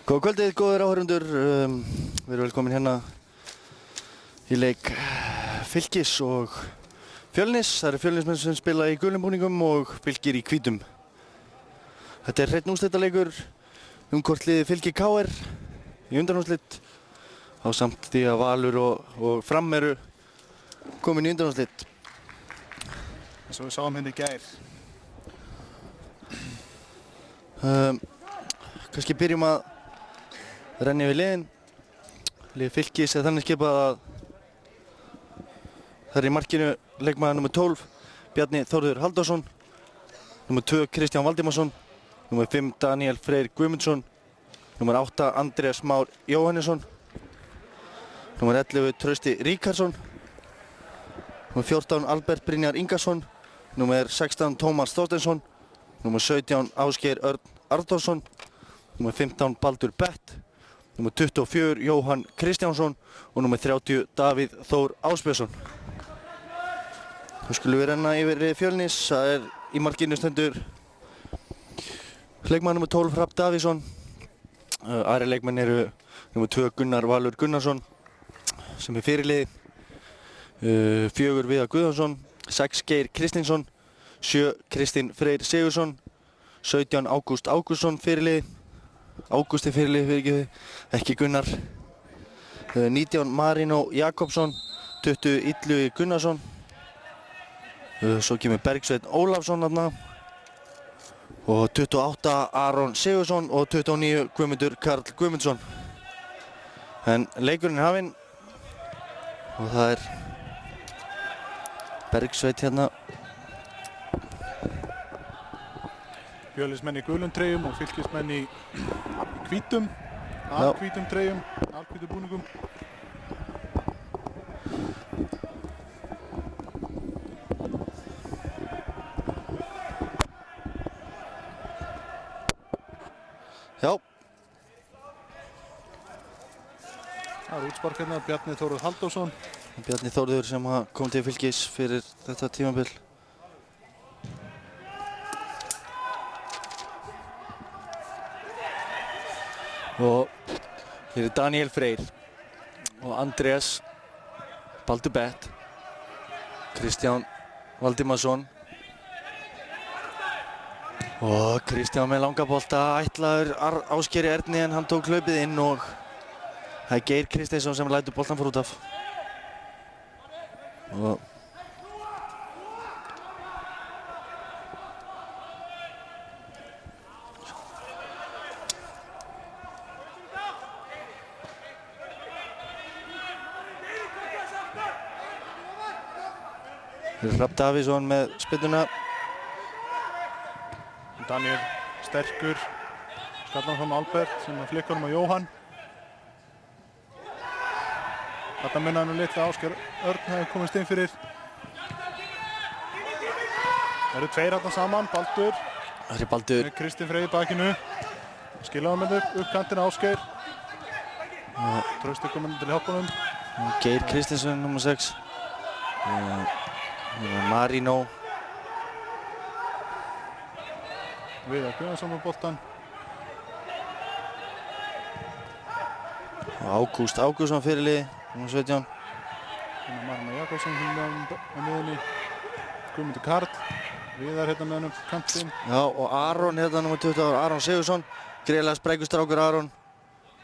Góða kvöldið, góðir áhorfendur. Við erum velkomin hérna í leik Fylkis og Fjölnis. Það eru Fjölnismenn sem spila í gulum búningum og Fylkir í hvítum. Þetta er hreinn úrslitaleikur hvort liðið Fylkir KR í undanúrslit ásamt því að Valur og Fram eru komin í undanúrslit. Eins og við sáum hérna í gær. Kannski byrjum að renna yfir liðin. Liðið Fylkis er þannig skipað að það er í markinu leikmaður nr. 12 Bjarni Þórður Halldórsson, nr. 2 Kristján Valdimarsson, nr. 5 Daniel Freyr Guðmundsson, nr. 8 Andrés Már Jóhannesson, nr. 11 Trausti Ríkharðsson, nr. 14 Albert Brynjar Ingarsson, nr. 16 Tómas Þorsteinsson, nr. 17 Ásgeir Örn Arnórsson, nr. 15 Baldur Bett, nr. 24 Jóhann Kristjánsson og nr. 30 Davíð Þór Ásbjörnsson. Þá skulum við renna yfir Fjölnis. Það er í markinu stendur leikmaður nr. 12 Hrafn Davíðsson. Aðrir leikmenn eru nr. 2 Gunnar Valur Gunnarsson sem er fyrirliði, 4 Viðar Guðjónsson, 6 Geir Kristinsson, 7 Kristinn Freyr Sigurðsson, 17 Ágúst Ágústsson fyrirliði, Ágústi fyrirliði, ekki Gunnar, 19 Marino Jakobsson, 20 Illugi Gunnarsson, svo kemur Bergsveinn Ólafsson þarna og 28 Aron Sigurðsson og 29 Guðmundur Karl Guðmundsson. En leikurinn er hafinn og það er Bergsveinn hérna. Fjölnismenn í gulum treyjum og Fylkismenn í hvítum, alhvítum treyjum, alhvítum búningum. Já. Það er útspark hérna, Bjarni Þórður Halldórsson. Bjarni Þórður sem kom til Fylkis fyrir þetta tímabil. Og hér er Daniel Freyr og Andrés Baldur Bett, Kristján Valdimarsson og Kristján með langa bolta, ætlaður Ásgeiri Erni en hann tók hlaupið inn og það er Geir Kristinsson sem lætur boltan fara út af. Og Hrafn Davíðsson með spyrnuna. Daniel sterkur, skallar fram Albert sem flikkar á Jóhann. Þetta munnaði nú litla Ásgeir Örn hefði komist inn fyrir. Það eru tveir hérna saman, Baldur. Það er Baldur. Með Kristinn Freyr í bakinu. Skilaði með upp kantinn Ásgeir. Trausti kominn til hjálpunum. Geir Kristinsson, nr. 6. Marino. Viðar Guðjónsson með boltan. Ágúst Ágústsson fyrirliði, nr. 17. Marino Jakobsson á miðunni. Guðmundur Karl. Viðar hérna með hann upp kantinn. Já, og Aron hérna nr. 20, Aron Sigurðsson. Greiðlega sprækustrákur Aron.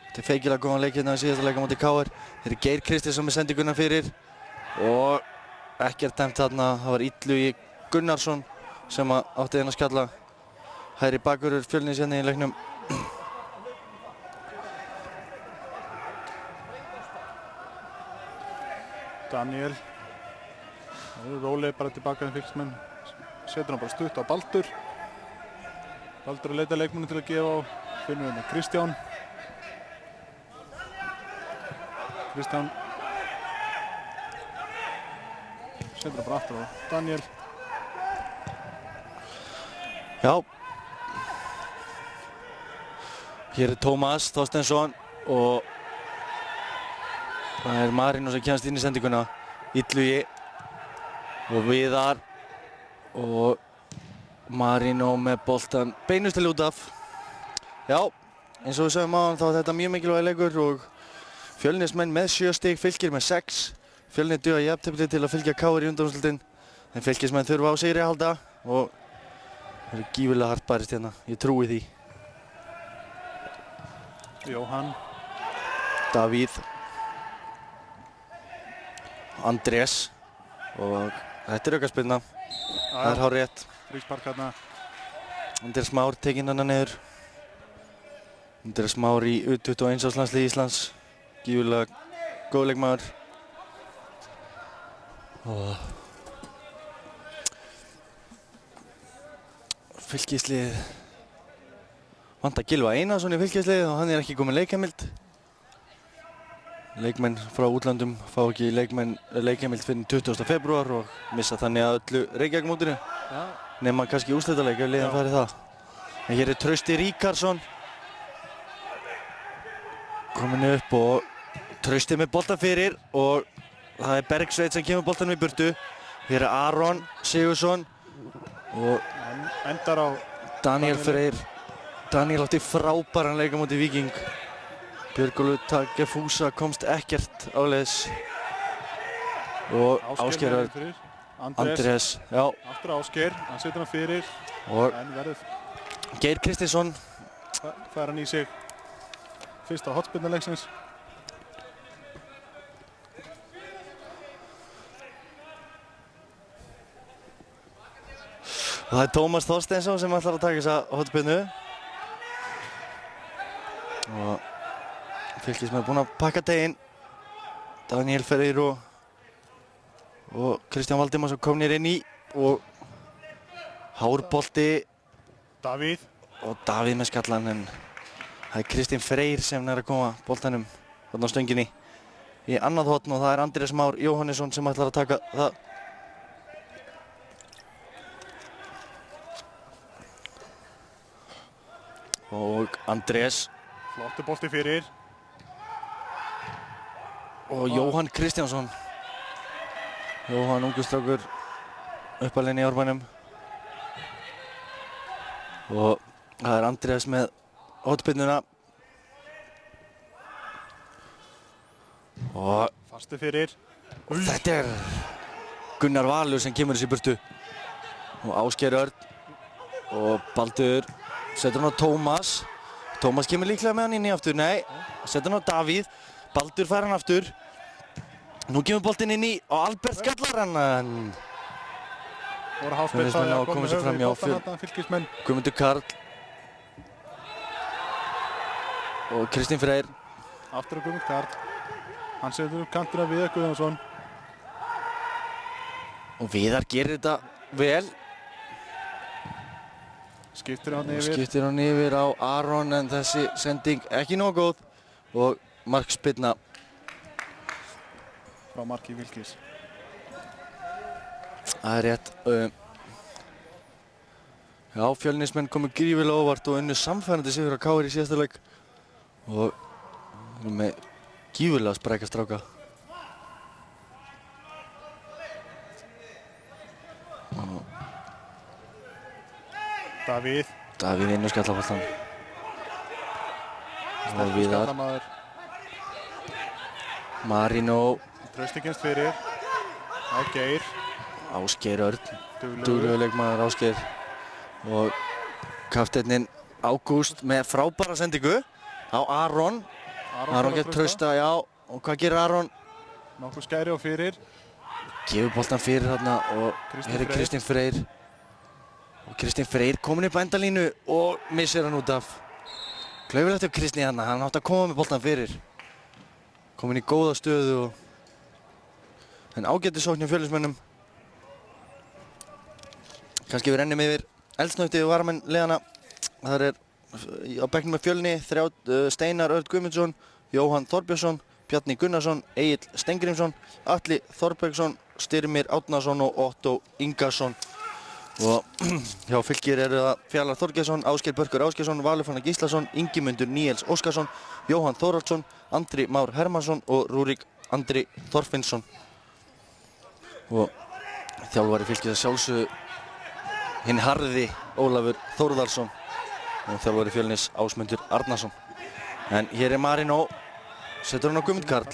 Þetta er feikilega góðan leik hérna í síðasta leik á móti KR. Þeir eru Geir Kristinsson með sendinguna fyrir og ekkert dæmt þarna. Það var Illugi Gunnarsson sem átti þennan skalla. Hægri bakvörður Fjölnis hérna í leiknum. Daniel. Það eru rólegir bara tilbaka en Fylkismenn. Setur hann bara stutt á Baldur. Baldur að leita leikmunum til að gefa á. Finnum við hérna Kristján. Kristján. Setur hann bara aftur á Daniel. Já. Hér er Tómas Þorsteinsson og það er Marino sem kemst inn í sendinguna. Illugi og Viðar og Marino með boltan beinustilega út af. Já, eins og við sögum áðan þá er þetta mjög mikilvæg leikur og Fjölnismenn með 7 stig, Fylkir með 6. Fjölnir duga jafntefli til að fylgja KR í undanúrslitin. En Fylkismenn þurfa á sigri að halda og það eru gífurlega hart barist hérna. Ég trúi því. Jóhann. Davíð. Andrés. Og þetta er aukaspyrna. Það er hárrétt. Fríspark hérna. Andrés Már tekinn hana niður. Andrés Már í U21 landsliði Íslands. Gífurlega góð leikmaður. Og Fylkislið vantar Gylfa Einarsson í Fylkislið og hann er ekki kominn leikheimild. Leikmenn frá útlandum fá ekki leikheimild fyrir 20. febrúar og missa þannig að öllu Reykjavík-mótinu. Nema kannski úrslitaleik ef liðan farið það. En hér er Trausti Ríkarsson kominn upp og Trausti með boltan fyrir og það er Bergsveit sem kemur boltanum í burtu. Hér er Aron Sigursson og endar á Daniel Freyr. Daniel átti frábæran leik á móti Víking. Björgólfur Takefúsa komst ekkert áleiðis. Og Ásgeir Örn. Andrés. Já. Aftur Ásgeir, hann setur hann fyrir. Og en verður Geir Kristinsson. Fær hann í sig fyrsta hotspyrnuleiksins. Og það er Tómas Þorsteinsson sem ætlar að taka þessa hotspyrnu. Og Fylkismenn er búinn að pakka teginn. Daniel Freyr og Kristján Valdimarsson komnir inn í og hárbolti. Davíð. Og Davíð með skallan en það er Kristinn Freyr sem er að koma boltanum þarna á stönginni í annað hotn og það er Andrés Már Jóhannesson sem ætlar að taka það. Og Andrés. Flottur bolti fyrir. Og Jóhann Kristjánsson. Jóhann ungur strákur uppalinn í Árbænum. Og það er Andrés með hotspyrnuna. Og fastu fyrir. Þetta er Gunnar Valur sem kemur þessi burtu. Og Ásgeir Örn. Og Baldur setur hann á Tómas. Tómas kemur líklega með hann inn í aftur. Nei, setur hann á Davíð. Baldur fær hann aftur. Nú kemur boltinn inn í og Albert skallar hann. Voru hálfspil það að koma höfðu í boltan þarna Fylkismenn. Guðmundur Karl. Og Kristinn Freyr. Aftur á Guðmund Karl. Hann setur upp kantina Viðar Guðjónsson. Og Viðar gerir þetta vel. Skiptir hann yfir. Skiptir hann yfir á Aron en þessi sending ekki nógu góð. Og markspyrna. Frá marki Fylkis. Það er rétt. Já, Fjölnismenn komu grífilega óvart og unnu samfærandi sigur á KR í síðasta leik. Og með gífurlega spræka stráka. Davíð. Davíð inn á skallafallan. Og Viðar. Skallamaður. Marino. Trausti kemst fyrir. Á Geir. Ásgeir Örn. Duglegur leikmaður Ásgeir. Og kapteinninn Ágúst með frábæra sendingu á Aron. Aron getur trausta, já. Og hvað gerir Aron? Nokkuð skæri og fyrir. Gefur boltan fyrir þarna og hér er Kristinn Freyr. Og Kristinn Freyr kominn upp á endalínu og missir hann út af. Klaufilegt af Kristinn hérna, hann átti að koma með boltan fyrir. Kominn í góða stöðu og en ágætis sókn hjá Fjölnismönnum. Kannski við rennum yfir eldsnögti og varamenn liðanna. Það er á bekknum með Fjölni, Steinar Örn Guðmundsson, Jóhann Þorbjörnsson, Bjarni Gunnarsson, Egill Steingrímsson, Atli Þorbergsson, Styrmir Árnason og Otto Ingarsson. Og hjá Fylkir eru það Fjalar Þorgeirsson, Ásgeir Börkur Ásgeirsson, Valur Fannar Gíslason, Ingimundur Níels Óskarsson, Jóhann Þórhallsson, Andri Már Hermannsson og Rúrik Andri Þorfinnsson. Og þjálfari Fylkis að sjálfsögðu hinn harði Ólafur Þórðarsson og þjálfari Fjölnis Ásmundur Arnarsson. En hér Marino, setur hann á Guðmund Karl.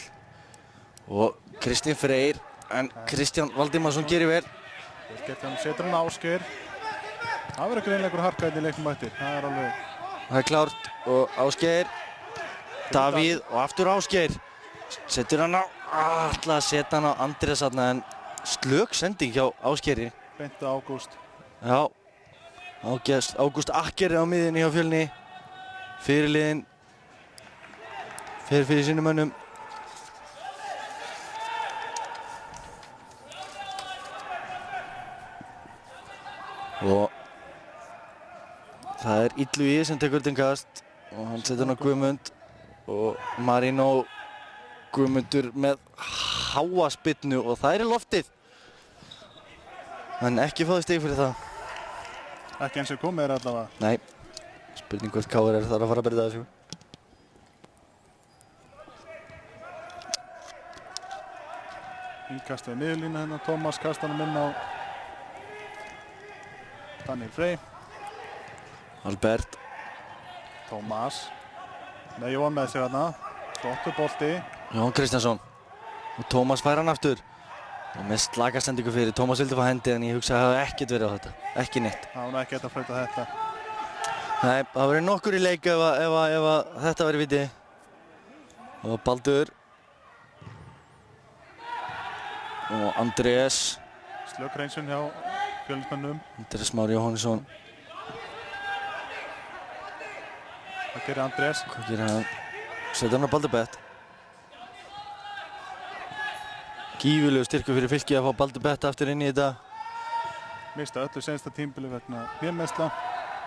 Og Kristinn Freyr, en Kristján Valdimarsson gerir vel. Vel gert hann, setur hann Ásgeir. Það verður greinilega einhver harka í leiknum eftir. Það er alveg... Það er klárt og Ásgeir, Davíð og aftur Ásgeir. Setur hann á, ætla að setja hann á Andrés þarna en slök sending hjá Ásgeiri. Beint Ágúst. Já, Ágúst Akker á miðjunni hjá Fjölni. Fyrirliðinn fer fyrir sínum mönnum. Og það er Illugi sem tekur til kast og hann setur hann á Guðmund og Marino Guðmundur með háa spyrnu og það er í loftið. En ekki fáið stig fyrir það. Ekki eins og komið allavega. Nei, spurning hvort KR þarf að fara að byrja þessu. Ínkastið miðlína hérna, Tómas kastar hann inn á Daniel Frey. Albert. Tómas. Með Jón með sig hérna. Flottur bolti. Jón Kristjánsson. Og Tómas fær hann aftur. Og með slaka sendingu fyrir. Tómas vildi fá hendi en ég hugsa að það hefði ekkert verið á þetta. Ekki neitt. Það var ekki að flauta þetta. Nei, það verið nokkur í leik ef þetta verið viti. Og Baldur. Og Andrés. Slök hreinsun hjá Fjölnismönnum. Andrés Már Jóhannesson. Hvað gerir Andrés? Hvað gerir hann? Setur hann á Baldur Bett. Gífurlegur styrkur fyrir Fylki að fá Baldur Bett aftur inn í þetta. Mista öllu seinsta tímabili vegna hnémeiðsla.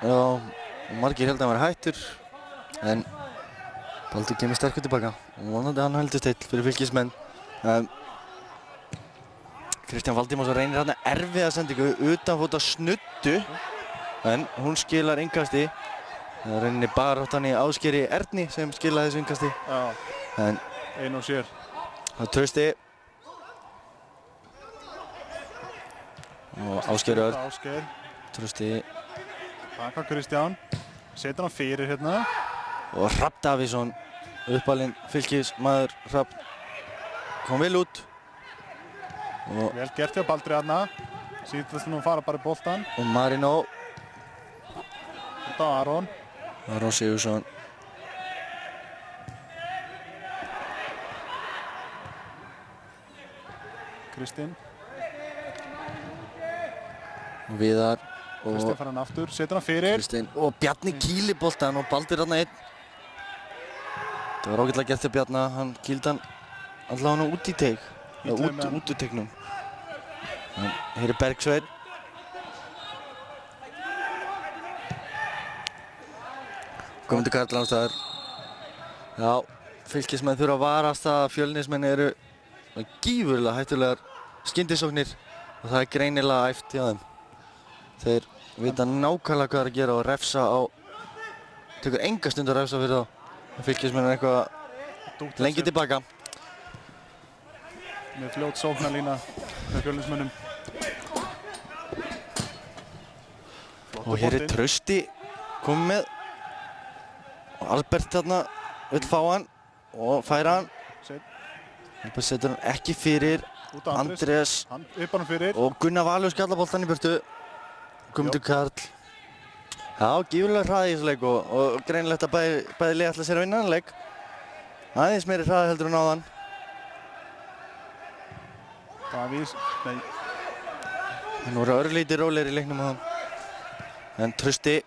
Já, og margir held að hann var hættur. En Baldur kemur sterkur tilbaka. Og vonandi hann heldur still fyrir Fylkismenn. Kristján Valdimarsson reynir hérna erfiða sendingu utanfóta snuddu. En hún skilar innkasti. Það er rauninni baráttan í Ásgeiri Erni sem skilaði þessu innkasti. Já, En ein og sér. það er Trausti. Og Ásgeir Örn. Ásgeir. Trausti. Baka Kristján. Setur hann fyrir hérna. Og Hrafn Davíðsson. Uppalinn Fylkismaður Hrafn. Kom vel út. Og Vel gert hjá Baldri hérna. Sýndast nú að fara bara í boltan. Marino. Þetta var Aron. Aron Sigursson. Kristinn. Og Viðar. Kristinn fær hann aftur. Setur hann fyrir. Kristinn. Og Bjarni kýli boltan og Baldur þarna einn. Það var ágætlega gert hjá Bjarna. Hann kýldi hann allavega út í teig. Út úr teignum. Hér er Bergsveinn. Guðmundur Karl ástæður. Já, Fylkismenn þurfa að varast að Fjölnismenn eru gífurlega hættulegar skyndisóknir og það er greinilega æft hjá þeim. Þeir vita nákvæmlega hvað það er að gera og refsa á... Tekur enga stund að refsa fyrir þá. Fylkismenn er eitthvað lengi tilbaka. Með fljót sóknarlína með Fjölnismönnum. Og hér er Trausti komið með. Og Albert þarna vill fá hann og færa hann. Albert setur hann ekki fyrir. Andrés. Hann upp hann fyrir. Og Gunnar Valur skalla boltan í burtu. Guðmundur Karl. Já, gífurlega hraði í þessu leik og greinilegt að bæði lið ætla sér að vinna þennan leik. Aðeins meiri hraði heldur en áðan. Davís, nei. Það voru örlítið rólegir í leiknum á hann. En Trausti.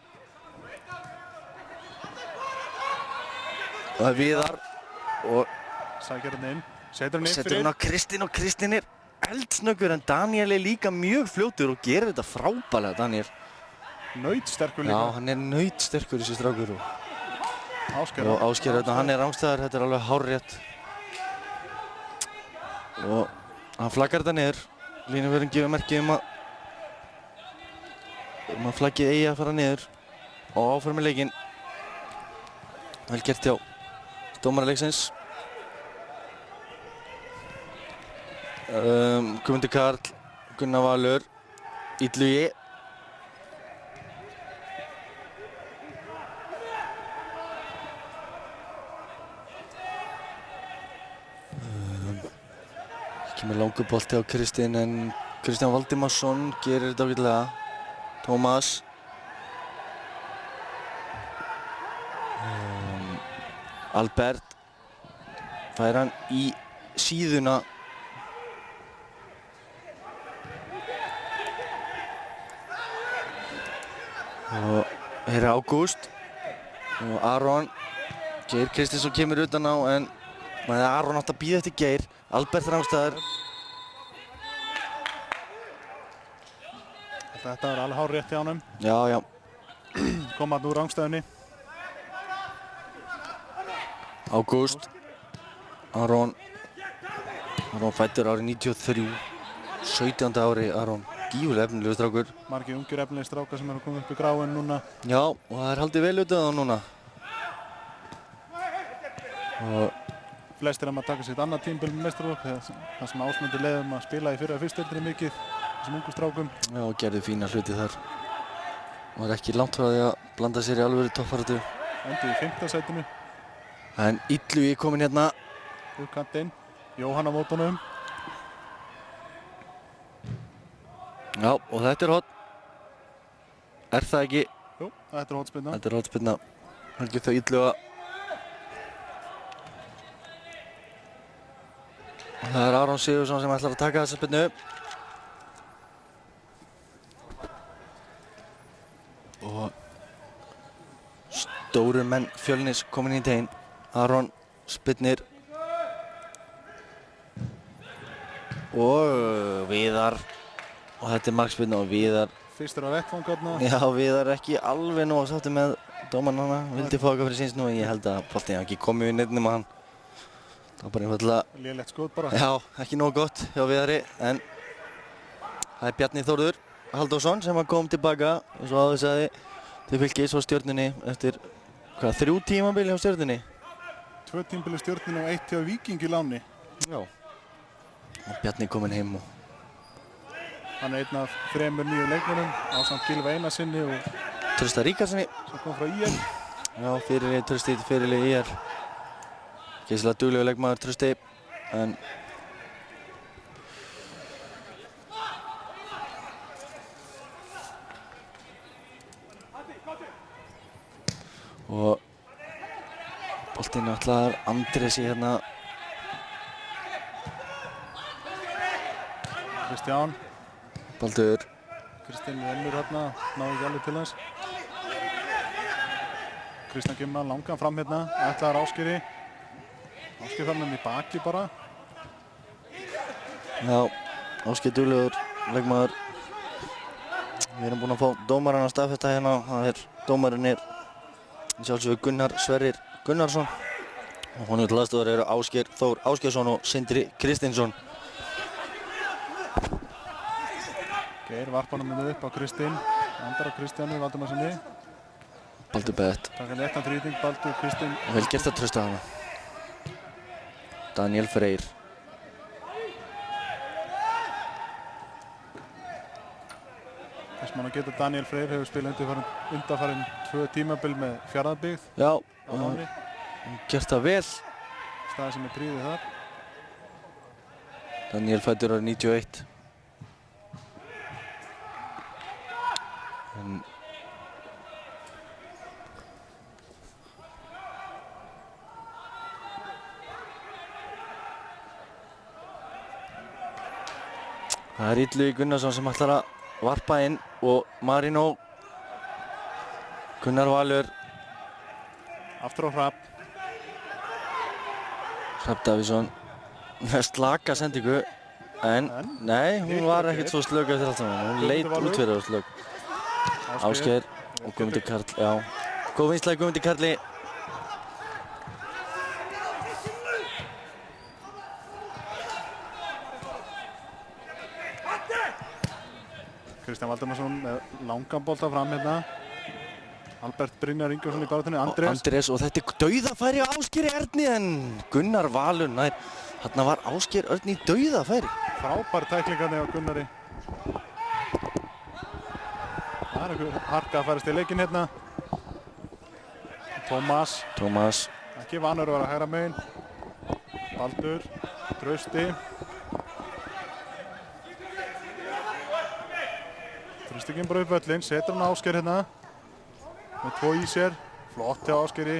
Og það er Viðar. Og sækir hann inn. Setur hann inn setur fyrir. hann á Kristinn og Kristinn er eldsnöggur en Daniel er líka mjög fljótur og gerir þetta frábærlega, Daniel. Nautsterkur líka. Já, hann er nautsterkur þessi strákur. Ásgeir. Og Ásgeir, hann er rangstæður, þetta er alveg hárrétt. Og hann flaggar þetta niður. Línuvörðurinn gefur merki um að flaggið eigi að fara niður. Og áfram með leikinn. Vel gert hjá dómara leiksins. Guðmundur Karl, Gunnar Valur, Illugi. Kemur langur bolti á Kristinn en Kristján Valdimarsson gerir þetta ágætlega. Tómas. Albert. Fær hann í síðuna. Og hér er Ágúst. Og Aron. Geir Kristinsson kemur utan á en Aron átti að bíða eftir Geir. Albert rángstæður. Þetta var alveg hár rétt hjá honum. Já, já. Kom hann úr rángstæðunni. Ágúst. Aron fæddur árið 93. 17. ári Aron. Gífurlega efnilegur strákur. Margir ungir efnilegir strákar sem eru að koma upp í gráin núna. Já, og það er haldið vel utan á núna. Og Flestir að maður taka sitt annað tímabil með meistaraflokk. Það sem Ásmundur leiðum að spila í fyrra fyrstdeildinni mikið. Þessum ungu strákum. Já, og gerði fína hluti þar. Og er ekki langt frá því að blanda sér í alvöru toppbaráttu. Endið í 5. sætinu. En Illugi kominn hérna. Úr kantinn. Jóhann á mótunum. Já, og þetta er hot. Er það ekki? Jú, þetta er hotspinna. Þetta er hotspinna. Helgi þau Illuga. Og það er Aron Sigurðsson sem ætlar að taka þessa spinnu. Og stóru menn Fjölnis komin í teginn. Aron spinnir. Og Viðar. Og þetta er markspinna og Viðar. Fyrstur á vettvang þarna. Já, Viðar er ekki alveg nóg sáttur með dómarana. Vildi fá eitthvað fyrir síns nú en ég held að boltinn ekki komið við neitt nema hann. Það var bara einfaldlega... Lélegt skot bara. Já, ekki nóg gott hjá Viðari en það er Bjarni Þórður Halldórsson sem kom tilbaka eins og áður sagði til Fylkis og Stjörnunni eftir 3 tímabil hjá Stjörnunni. 2 tímabil hjá Stjörnunni og 1 hjá Víking í láni. Já. Og Bjarni kominn heim og hann er einn af 3 nýju leikmönnum ásamt Gylfa Einarsinni og Trausta Ríkardssoni sem kom frá ÍR. Já, fyrirliði Trausti, fyrirliði ÍR. Geysilega duglegur leikmaður Trausti en og boltinn ætlar Andrési hérna. Kristján. Baldur. Kristján vinnur hérna, náði ekki alveg til hans. Kristján kemur langan fram hérna, ætlar Ásgeiri. Ásgeir fram henni í baki bara. Já, Ásgeir duglegur leikmaður. Við erum búin að fá dómarann að staðfesta hérna. Það er dómarinn er sjálfsögur Gunnar Sverrir Gunnarsson. Og honum til aðstofar eru Ásgeir Þór Ásgeirsson og Sindri Kristinsson. Geir varpar hann með upp á Kristinn. Andar á Kristjánu, Valdimarsinni. Baldur Bett. Taka léttan þrýting, Baldur, Kristinn. Vel gert að trausta hana. Daniel Freyr. Þess mann að geta Daniel Freyr hefur spilað undanfarin 2 tímabil með Fjarðabyggð. Já, á láni. Gert það vel. Staði sem er príðið þar. Daniel fæddur árið 91. En það er Illugi Gunnarsson sem ætlar að varpa inn og Marino. Gunnar Valur. Aftur á Hrafn. Hrafn Davíðsson. Slaka sendingu. En nei, hún var ekkert svo slög eftir allt saman. Hún leit út fyrir að slög. Ásgeir og Guðmundur Karl. Já. Góð vinstlæg Guðmundur Karli. Kristján Valdimarsson með langan bolta fram hérna. Albert Brynjar Ingvarsson í baráttunni. Andrés og þetta er dauðafæri á Ásgeiri Erni en Gunnar Valur nær. Þarna var Ásgeir Örn í dauðafæri. Frábær tæklingarni á Gunnari. Það er einhver harka að færast í leikinn hérna. Tómas. Ekki vanur að vera hægra megin. Baldur. Trausti. Þrýstingin bara upp völlinn, setur hann Ásgeir hérna. Með 2 í sér, flott hjá Ásgeiri.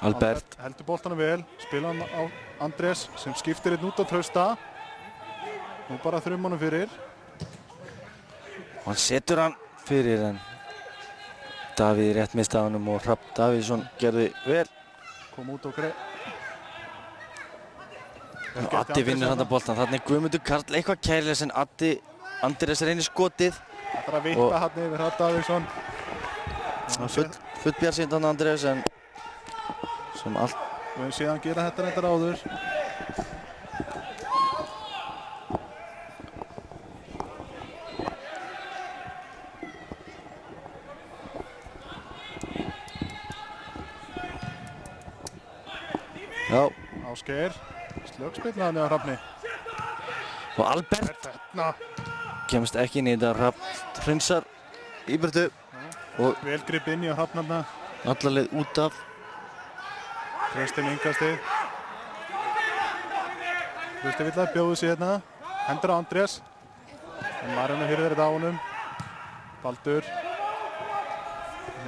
Albert. Heldur boltanum vel, spila hann á Andrés sem skiptir einn út á Trausta. Nú bara þrum honum fyrir. Og hann setur hann fyrir en Davíð rétt mista á honum og Hrafn Davíðsson gerði vel. Kom út og greið. Addi vinnur hann að boltan. Þannig Guðmundur Karl eitthvað kærlega sem Andrés reynir skotið. Það þarf að vippa hann yfir Hrafn Davíðsson. Full bjartsýnt hann Andrés en sem allt. Við höfum síðan gera þetta reyndar áður. Já. Ásgeir, slögspillaði á Hrafni. Og Albert kemst ekki inn í þetta. Hrafn hreinsar íbyrtu og vel grip inn í á Hrafnarna. alla leið út af. Trausti með yngastið. Trausti vill að bjóðu sig hérna. Hendur á Andrés. En Marino hyrðir þetta á honum. Baldur.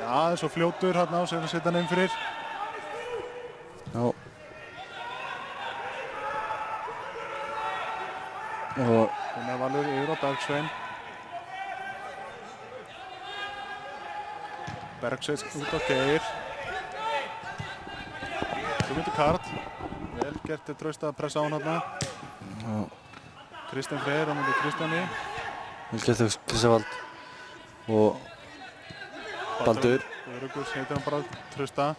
Aðeins og fljótur hérna á sem að setja hann inn fyrir. Já. Og Gunnar Valur yfir á Bergsvein. Bergsvein út á Geir. Guðmundur Karl. Vel gert til Trausta að pressa á hann hérna. Kristján Freyr á myndi Kristjáni. vel gert af Kristján og Baldur. Örugur heitir hann bara Trausta.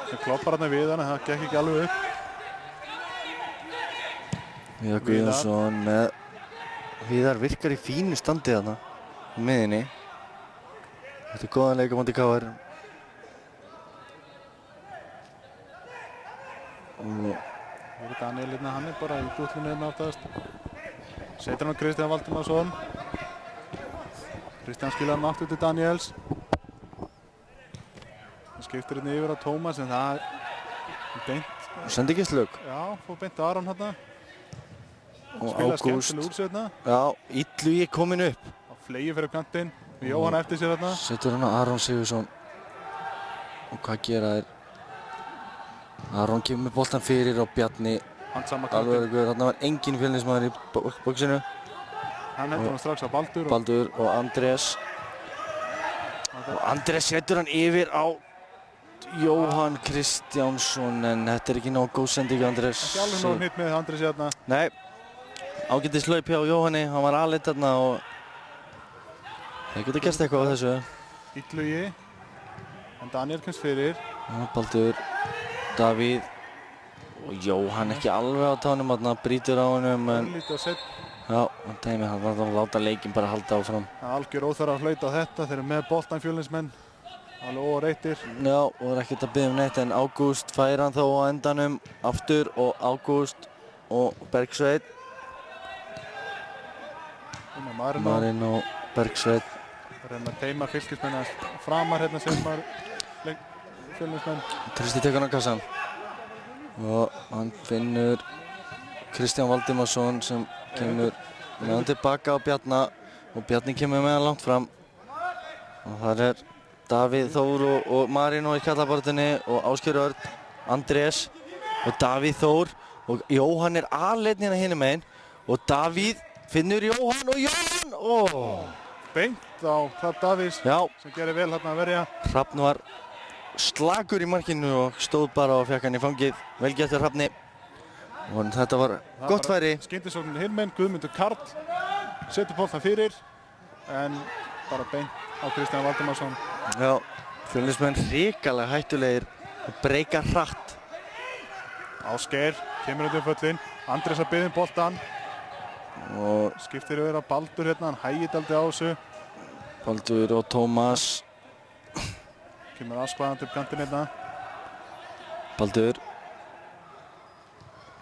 Það kloppar hann við hann, það gekk ekki alveg upp. Viðar Guðjónsson með Viðar virkar í fínu standi þarna á miðinni. Þetta er góðan leik á móti KR. Hér er Daniel hérna, hann er bara í bútlunni hérna aftast. Setur hann á Kristján Valdimarsson. Kristján skilar hann aftur til Daniels. Það skiptir hérna yfir á Tómas en það er beint. Sendi ekki slög. Já, fór beint á Aron hérna. Og Spila Ágúst. skemmtileg úr sér hérna. Já, Illugi kominn upp. Á flegi fyrir kantinn. Jóhann eftir sér hérna. Setur hann á Aron Sigurðsson. Og hvað gera þeir? Aron kemur með boltan fyrir og Bjarni Handsama alveg kantinn. öruggur. Þarna var engin fjölnismaður í bóksinu. Hann hendur hann strax á Baldur. Baldur og Andrés. Og Andrés setur hann yfir á Jóhann Kristjánsson en þetta er ekki nóg góð sending Andrés. Ekki alveg nóg hnitt með Andrés hérna. Nei, ágætis hlaup hjá Jóhanni, hann var aðleitt þarna og það getur gerst eitthvað á þessu. Illugi. En Daniel kemst fyrir. Já, Baldur, Davíð og Jóhann ekki alveg á tánum þarna, brýtur á honum en Lítið að setja. já, hann var að láta leikinn bara halda áfram. Algjör óþarf að hlauta á þetta. Þeir eru með boltan Fjölnismenn. Alveg óreittir. Já, og það er ekkert að biðja um neitt en Ágúst fær hann þó á endanum aftur og Ágúst og Bergsveinn. Marino og Bergsveinn. Það er að teima fylkismenn að framar hérna sem var Fjölnismenn. Trausti tekur hann á kassan og hann finnur Kristján Valdimarsson sem kemur með hann tilbaka á Bjarna og Bjarni kemur með hann langt fram og þar er Davíð Þór og Marino í kallabarðinni og Ásgeir Örn, Andrés og Davíð Þór og Jóhann er aðleinn hérna hinum megin og Davíð finnur Jóhann og Jóhann Beint á Hrafn Davíðs Já, sem gerir vel hérna að verja. Hrafn var slakur í markinu og stóð bara og fekk hann í fangið. Vel gert hjá Hrafni. Og þetta var gott færi. Skyndisóknin hinmenn, Guðmundur Karl setur boltan fyrir en bara beint á Kristján Valdimarsson. Já, Fjölnismenn hrikalega hættulegir og breyka hratt. Ásgeir kemur undir föllin. Andrés að biðja boltan. Og Skiptir yfir að Baldur hérna, hann hægir dálítið á þessu. Baldur og Tómas. Kemur aðskvaðandi upp kantinn hérna. Baldur.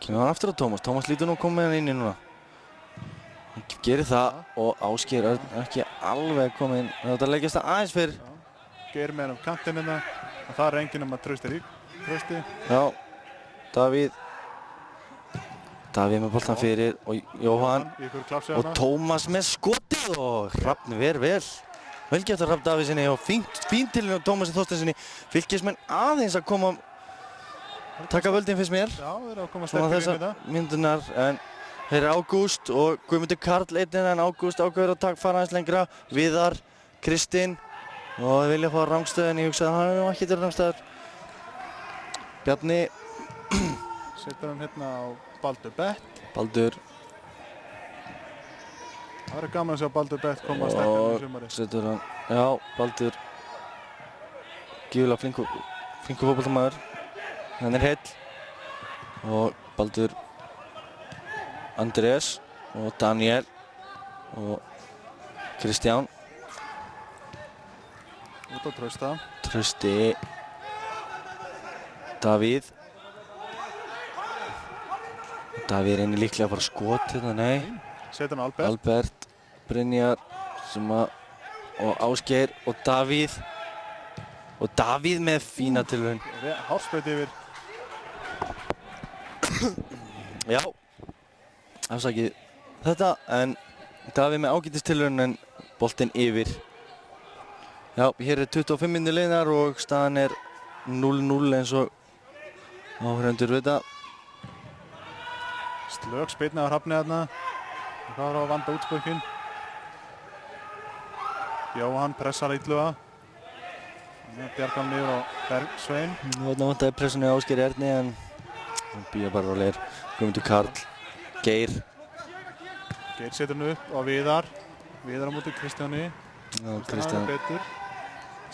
Kemur hann aftur á Tómas. Tómas lítur nú að koma með hann inn í núna. Hann gerir það og Ásgeir er ekki alveg kominn. Þetta leggjast það aðeins fyrr. Geir með hann upp kantinn hérna. Og það er enginn að Trausti. Já, Davíð. Davíð með boltan fyrir og Jóhann Í ykkur klapsi og hana. Tómas með skotið og Hrafn ver vel. Vel gert af Hrafn Davíðsinni og fín til Tómasi Þorsteinsinni. Fylkismenn aðeins að koma taka völdin fyrst mér. Já, þeir eru að koma Svona sterkir inn í þessar þetta. myndunar en þeir eru Ágúst og Guðmundur Karl einnig en Ágúst ákveður að fara aðeins lengra. Viðar, Kristinn og þeir vilja fá rangstöðin. Ég hugsaði að hann hefði ekki til rangstöðar. Bjarni. Setur hann hérna á Baldur Bett. Baldur. Það verður gaman að sjá Baldur Bett koma sterkir inn í sumari. Setur hann, já, Baldur. Gífulega flinkur fótboltamaður. Hann er heill. Og Baldur. Andrés og Daniel og Kristján. Út á Trausta. Trausti. Davíð. Davíð reynir líklega að fara skot hérna, nei. Setur hann á Albert. Albert, Brynjar og Ásgeir og Davíð. Og Davíð með fína tilraun. Hársbraut yfir. Já, afsakið þetta en Davíð með ágætis tilraun en boltinn yfir. Já, hér er 25 mínútur liðnar og staðan er 0-0 eins og áhorfendur vita. Slök spyrna á Hrafni þarna. Það var að vanda útspörkinn. Jóhann pressar illuga. Bjargar hann niður á Bergsvein. Þarna vantaði pressunni á Ásgeir Erni en hann býða bara rólegir. Guðmundur Karl, Geir. Geir setur hann upp á Viðar. Viðar á móti Kristjáni. Já, Kristján. Betur.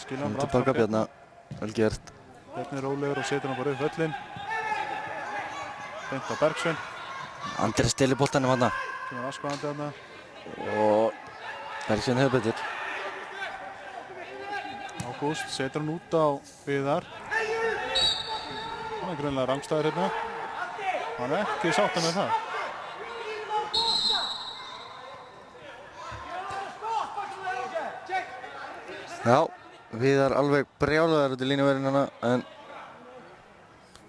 Skilja hann Tilbaka Bjarna, vel gert. Bjarni rólegur og setur hann bara upp völlinn. Beint á Bergsvein. Andrés delir boltanum þarna. Kemur aðskoðandi þarna. Og Bergsvein hefur betur. Ágúst setur hann út á Viðar. Hann er greinilega rangstæður hérna. Hann er ekki sáttur með það. Já, Viðar alveg brjálaður út í línuverðinana en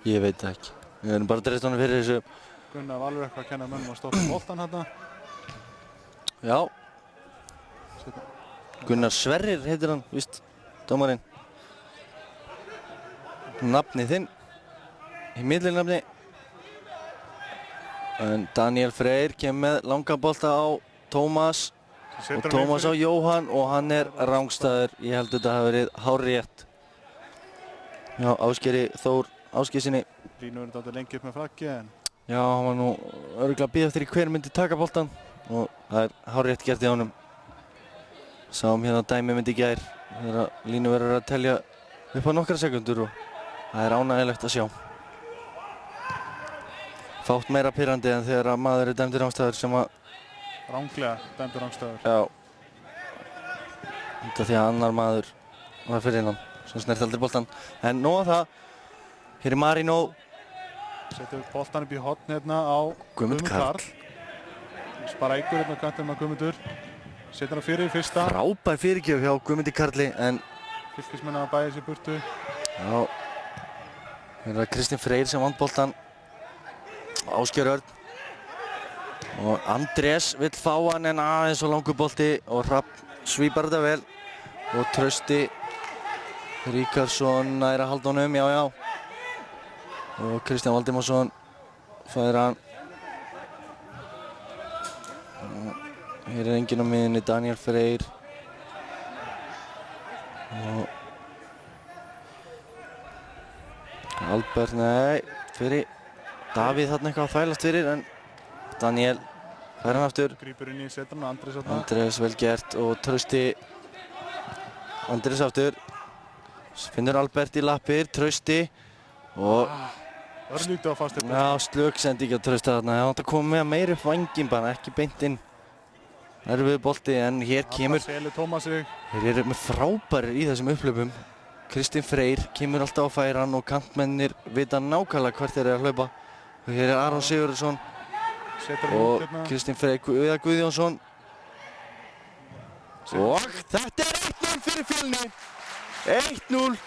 ég veit það ekki. Við erum bara dreist honum fyrir þessu. Gunnar var alveg eitthvað að kenna mönnum að stoppa boltan hérna. Já. Gunnar Sverrir heitir hann, víst, dómarinn. Nafnið þinn, í millinafni. En Daniel Freyr kemur með langa bolta á Tómas. Og Tómas á Jóhann og hann er rangstæður. Ég held að þetta hafi verið hárrétt. Já, Ásgeiri Þór Ásgeirssyni. Línuverðin dátti lengi upp með flaggi en... Já, hann var nú örugglega að bíða eftir hver myndi taka boltan. Og það er hárrétt gert í honum. Sáum hérna dæmi myndi í gær. Þegar línuverður er að telja upp á nokkra sekundur og það er ánægilegt að sjá. Fátt meira pirrandi en þegar að maður er dæmdur rangstæður sem að Ranglega dæmdur rangstöður. Já. Þetta því að annar maður var fyrir innan, sem snert aldrei boltan. En nóg af það. Hér er Marino. Setur boltan upp í horn hérna á Guðmund Karl. Spara ykkur hérna á kantinum á Guðmundur. Setur hann fyrir í fyrsta. Frábær fyrirgjöf hjá Guðmundi Karli, en... Fylkismenn að bæja sér burtu. Já. Hér er það Kristinn Freyr sem vant boltan. Ásgeir Örn. Og Andrés vill fá hann en aðeins og langur bolti og Hrafn svípar þetta vel. Og Trausti Ríkarsson nær að halda honum, já. Og Kristján Valdimarsson fær hann. Og hér er enginn á miðjunni, Daniel Freyr. Og Albert, nei, fyrir Davíð þarna eitthvað að þvælast fyrir en Daniel fær hann aftur. Grípur inn í setur hann Andrés þarna. Andrés vel gert og Trausti. Andrés aftur. Finnur Albert í lappir, Trausti og... Örlítið á fastið. Já, slök sendi ekki á Trausti þarna. Það kom með meir upp vænginn bara, ekki beint inn. Erfið bolti en hér kemur... Hann selur Tómas sig. Þeir eru með frábærir í þessum upplöpum. Kristinn Freyr kemur alltaf á færan og kantmennir vita nákvæmlega hvert þeir eru að hlaupa. Og hér er Aron Sigurðsson og Kristinn Freyr Guðjónsson. Og þetta er 1-0 fyrir Fjölni. 1-0.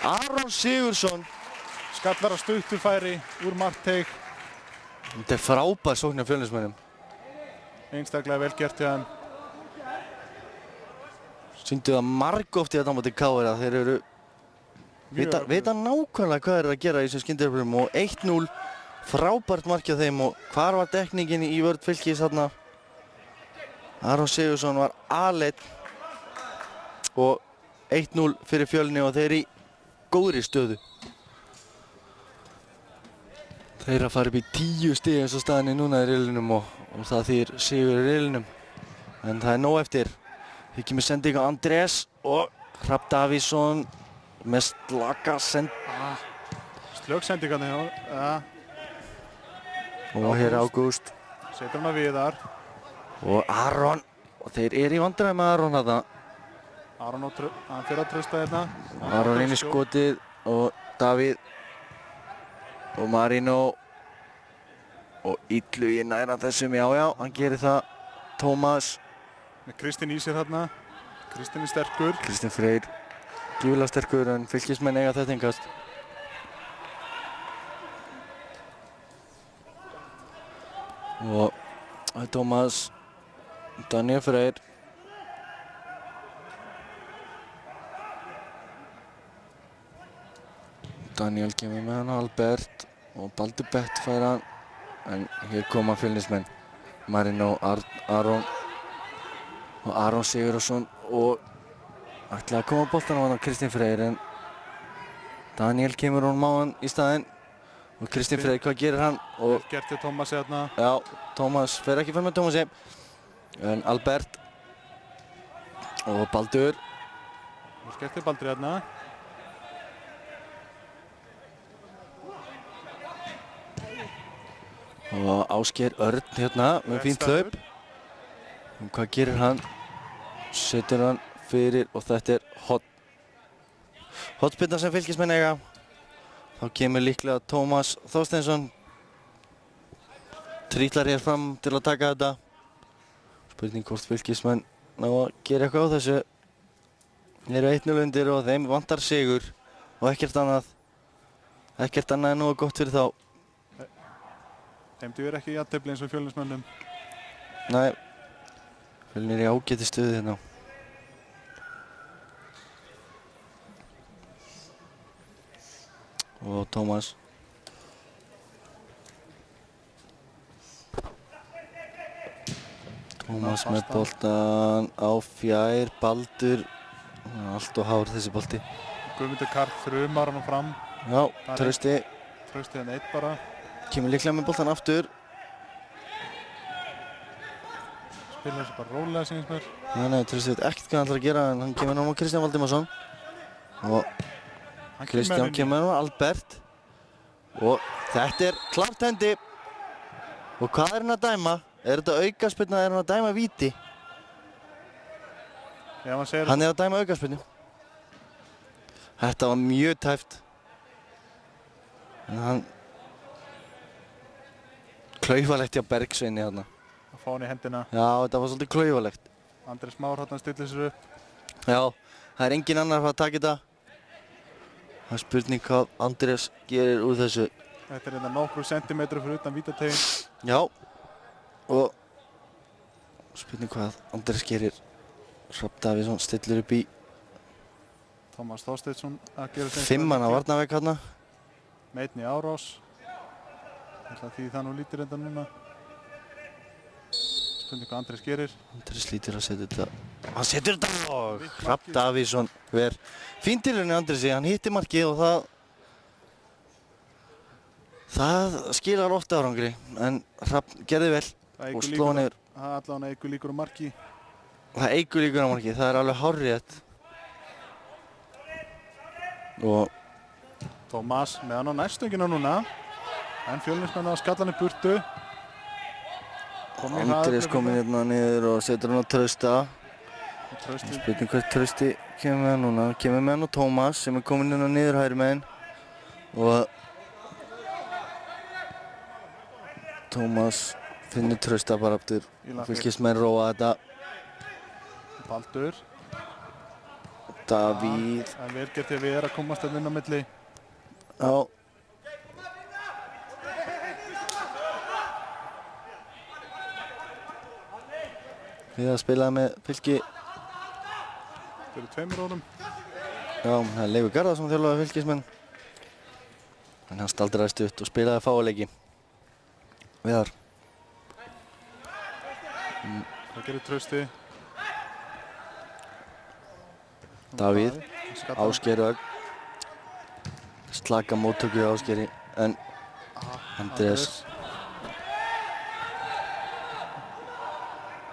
Aron Sigurðsson. Skall vera stuttur færi úr markteig. Þetta er frábær sókn af Fjölnismönnum. Einstaklega vel gert hjá þeim. Sýndu það margoft í þetta á móti KR að þeir eru vita nákvæmlega hvað þeir eru að gera í þessum skyndijöfnum og 1-0 frábært mark hjá þeim og hvar var dekningin í vörn Fylkis þarna? Aron Sigurðsson var aleinn og 1-0 fyrir Fjölni og þeir í góðri stöðu. Þeir að fara upp í 10 stig eins og staðan er núna í riðlinum og það þýðir sigur í riðlinum. En það er nóg eftir. Þeir kemur sending á Andrés og Hrafn Davíðsson með slaka Slögsendingarnir hjá. Ja. Og hér er Ágúst. Setur hann að Viðar. Og Aron. Og þeir eru í vandræði með Aron þarna. Aron hann fyrir að trausta hérna. Aron inn í skotið og Davíð. Og Marino. Og Illugi næra þessum, já, hann gerir það. Tómas. Með Kristinn í sér hérna. Kristinn er sterkur. Kristinn Freyr. Gífulega sterkur en Fylkismenn eiga þetta engast. Og Tómas. Daniel Freyr. Daniel kemur með hann Albert og Baldur Bett fær hann en hér koma Fjölnismenn Marino, Aron og Aron Sigurðsson og ætlaði að koma boltan á hann Kristinn Freyr en Daniel kemur honum á hann í staðinn og Kristinn Freyr, hvað gerir hann? Og gert til Tómasi hérna. Já, Tómas fer ekki fram með Tómasi en Albert og Baldur gert til Baldur hérna. Og Ásgeir Örn hérna með fínt hlaup. Og hvað gerir hann? Setur hann fyrir og þetta er hotspinna sem Fylkismenn eiga. Þá kemur líklega Tómas Þorsteinsson. Trítlar hér fram til að taka þetta. Spurning hvort Fylkismenn ná að gera eitthvað á þessu. Þeir eru 1-0 undir og þeim vantar sigur og ekkert annað. Ekkert annað er nógu gott fyrir þá. Þeim dugar ekki jafntefli eins og Fjölnismönnum. Nei, Fjölnir í ágæti stuði hérna. Og Tómas. Tómas með boltan á fjær, Baldur. Allt og hár þessi bolti. Guðmundur Karl þrumar hann fram. Já, Trausti. Trausti hann eitt bara. Kemur líklega með boltan aftur. Spila þessu bara rólega sínist mér. Nei, Trausti veit ekkert hvað hann ætlar að gera en hann kemur náma Kristján Valdimarsson. Og Kristján kemur náma Albert. Og þetta er klart hendi. Og hvað er hann að dæma? Er þetta aukaspyrna eða er hann að dæma víti? Hann er að dæma aukaspyrnu. Þetta var mjög tæft. En hann klaufalegt hjá Bergsveini hérna. Að fá hann í hendina. Já, þetta var svolítið klaufalegt. Andrés Már hérna stillir sér upp. Já, það er engin annar að fara að taka þetta. Það er spurning hvað Andrés gerir úr þessu. Þetta er hérna nokkru sentimetru fyrir utan vítategin. Já, og spurning hvað Andrés gerir. Hrafn Davíðsson stillir upp í Tómas Þorsteinsson að gera sem 5 manna varnarvegg hérna. Með einn í árás. Því það nú lítir þetta núna. Spurning hvað Andrés gerir. Andrés lítur að setja þetta. Hann setur þetta og Hrafn Davíðsson ver fín tilraun í Andrési. Hann hitti markið og það skilar ofta árangri. En Hrafn gerði vel og sló hann yfir. Það allavega eykur líkur á marki. Það eykur líkur á markið. Það er alveg hárrétt. Og Tómas með hann á næstöngina núna. En Fjölnismenn að skalla hann í burtu. Andrés kominn hérna niður og setur hann á Trausta. Spurning hvert Trausti kemur með hann núna. Kemur með hann á Tómas sem er kominn hérna niður hægri meginn. Og Tómas finnur Trausta bara aftur. Fylkismenn róa þetta. Baldur. Davíð. Það er vel gert því að við erum að komast hérna inn á milli. Já. við að spila með Fylki. Fyrir 2 árum. Já, það er Leifur Garðarsson þjálfaði Fylkismenn. En hann staldraði stutt og spilaði fáa leiki. Viðar. Það gerir Trausti. Davíð. Skattar. Ásgeir Ögn. Slaka móttöku hjá Ásgeiri. En Andrés.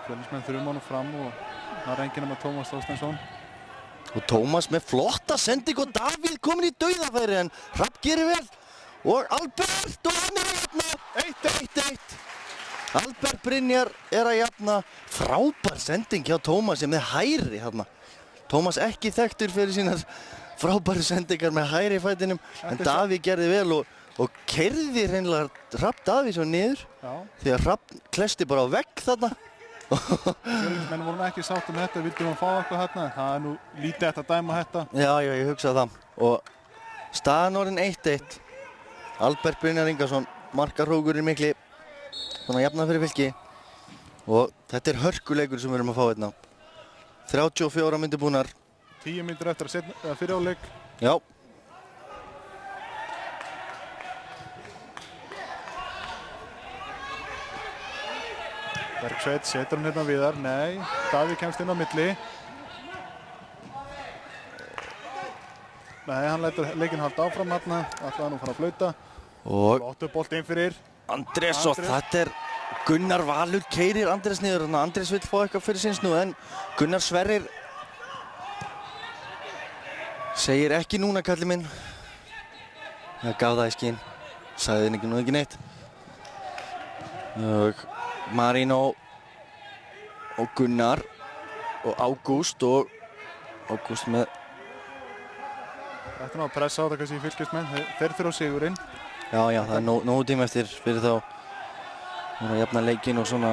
Fjölnismenn 3 mánu fram og það er enginn nema Tómas Þorsteinsson. Og Tómas með flotta sending og Davíð komin í dauðafæri en Hrafn gerir vel. Og Albert og hann er að jafna. 1-1. Albert Brynjar er að jafna. Frábær sending hjá Tómasi með hæri þarna. Tómas ekki þekktur fyrir sínar frábæru sendingar með hæri fætinum. En Davíð gerði vel og keyrði hreinlega Hrafn Davíðsson niður. Já. Því að Hrafn klesti bara á vegg þarna. Fjölnismenn vorum ekki sátt þetta, vildum að fá eitthvað hérna. Það er nú lítið eftir að dæma þetta. Já, ég hugsaði það. Og staðan orðin 1-1. Albert Brynjar Ingarsson, markahrókurinn mikli. Svona jafnað fyrir Fylki. Og þetta er hörkuleikur sem við erum að fá hérna. 34 mínútur búnar. 10 mínútur eftir að fyrir áleik. Já. Bergsveit setur hann hérna Viðar. Nei, Davíð kemst inn á milli. Nei, hann lætur leikinn halda áfram hérna. Ætlaði nú að fara að flauta. Og Flottur bolt inn fyrir. Andrés og þetta er Gunnar Valur keyrir Andrés niður. Andrés vill fá eitthvað fyrir síns nú en Gunnar Sverrir segir ekki núna kallið minn. Það gaf það í skinn. Sagði henni nú ekki neitt. Og Marino og Gunnar og Ágúst og Ágúst með Þetta er nú að pressa á þetta kannski í Fylkismenn. Þeir þurfa á sigurinn. Já, það er nógu tíma eftir fyrir þá. Það er að jafna leikinn og svona.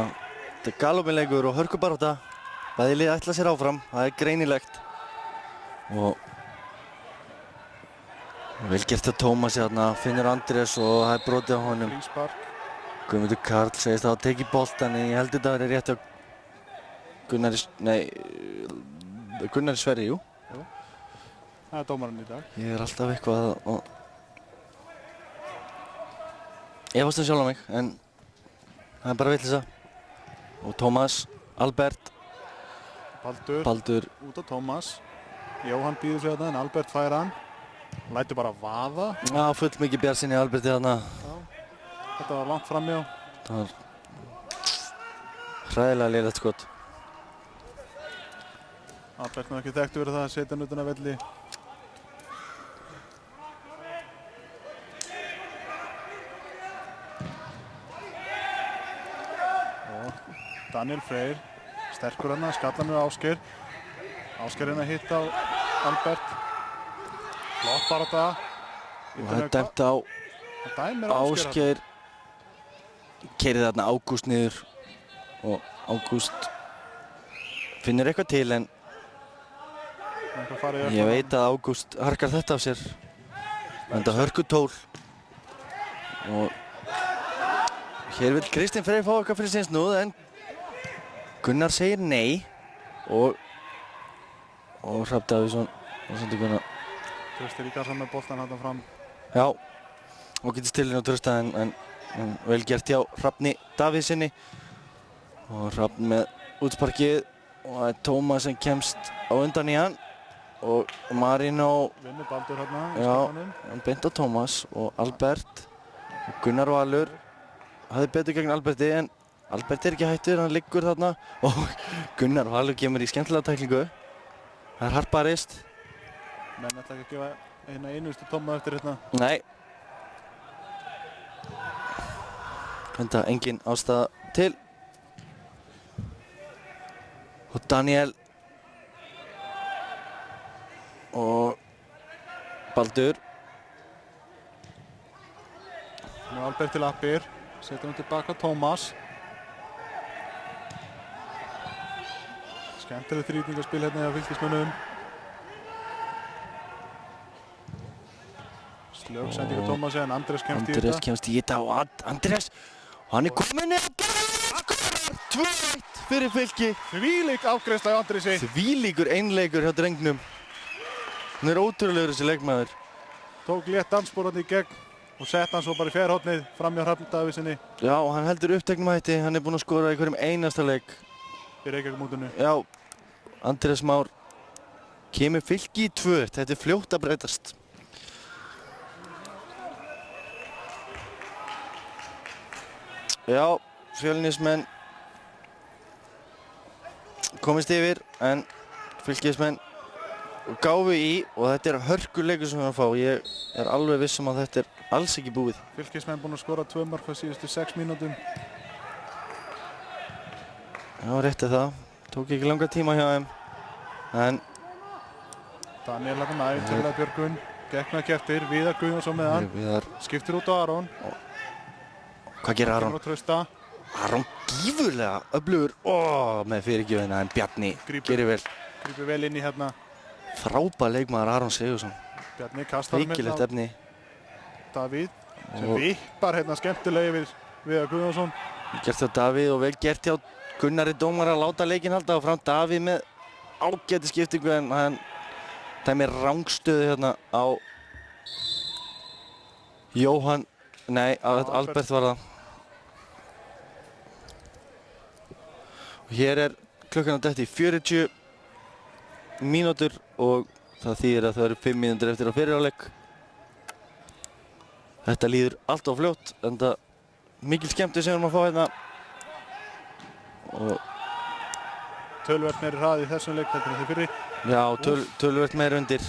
Þetta er galopinleikur og hörkubarátta. Bæði lið ætla sér áfram, það er greinilegt. Og vel gert hjá Tómasi þarna, finnur Andrés og það er brotið á honum. Fríspark. Guðmundur Karl segist að hafa tekið boltann en ég held þetta að vera rétt hjá Gunnari Sverri, jú. Það er dómarinn í dag. Ég er alltaf eitthvað að efast sjálf á mig, en það er bara vitleysa. Og Tómas, Albert, Baldur. Út á Tómas. Jóhann býður sig þarna en Albert fær hann. Hann lætur bara vaða. Já, full mikið bjartsýni Alberti þarna. Þetta var langt framjá. Það var hræðilega lélegt skot. Albert nú ekki þekktu verið það að setja hann utan að velli. Daniel Freyr, sterkur hann, skallar með Ásgeir. Ásgeir að hitta á Albert. Flott bara þetta. Og það er dæmt á Ásgeir. Keyrði þarna Ágúst niður. Og Ágúst finnur eitthvað til en ég veit að Ágúst harkar þetta af sér. Þetta hörkutól. Og hér vil Kristinn Freyr fá eitthvað fyrir síns núð en Gunnar segir nei og Hrafn Davíðsson og sendinguna. Trausti Ríkharðsson með boltan hann fram. Já, og getur stilinn á Trausta en vel gert hjá Hrafni Davíðsinni. Og Hrafn með útsparkið og það er Tómas sem kemst á undan í hann. Og Marino vinnur Baldur hérna. Já, hann beint á Tómas og Albert og Gunnar Valur. Hafði betur gegn Alberti en Albert er ekki hættur, hann liggur þarna og Gunnar Valur kemur í skemmtilega tæklingu. Það er hart barist. Menn ætla ekki að gefa eina einustu tóma eftir hérna. Nei. Þetta engin ástæða til. Og Daniel og Baldur. Nú Albert til appir, setur hann tilbaka Tómas. Skemmtilegt þrýtingarspil hérna hjá Fylkismönnum. Slög sendingu Tómasi en Andrés kemst í þetta. Andrés kemst í þetta og Andrés og hann er kominn niður. 2-1 fyrir Fylki. Þvílík afgreiðsla hjá Andrisi. Þvílíkur einleikur hjá drengnum. Hann er ótrúlegur þessi leikmaður. Tók létt dansspórandi í gegn og sett hann svo bara í fjærhornið fram hjá Hrafn Davíðssyni Já, hann heldur uppteknum hætti. Hann er búinn að skora í hverjum einasta leik. í Reykjavíkurmótinu. Já, Andrés Már kemur Fylki í 2-1. Þetta er fljótt að breytast. Já, Fjölnismenn komist yfir en Fylkismenn gáfu í og þetta er hörkuleikur sem við erum að fá. Ég er alveg viss að þetta er alls ekki búið. Fylkismenn búinn að skora 2 mörk á síðustu 6 mínútum. Já, rétt er það. Tók ekki langa tíma hjá þeim. En Daniel hann æfintilega björgun. Gekk með keftir, Viðar Guðjónsson með hann. Viðar, Skiptir út á Aron. hvað gerir Aron? Kemur á Trausta. Aron gífurlega öflugur með fyrirgjöfina en Bjarni gerir vel. Grípur vel inn í hérna. Frábær leikmaður Aron Sigurðsson. Bjarni kastar Ríkilegt efni. Davíð sem Og- vippar hérna skemmtilega yfir Viðar Guðjónsson. Gert hjá Davíð og vel gert hjá Gunnari dómar að láta leikinn halda áfram. Davíð með ágæti skiptingu en hann dæmir rangstöðu hérna á Jóhann, nei, Albert var það. Og hér er klukkan að detti í 40 mínútur og það þýðir að það eru 5 mínútur eftir á fyrirháleik. Þetta líður allt of fljótt, en það mikil skemmti sem við erum að fá hérna. Og Töluvert meiri hraði í þessum leik heldur en þeir fyrri. já, töluvert meira undir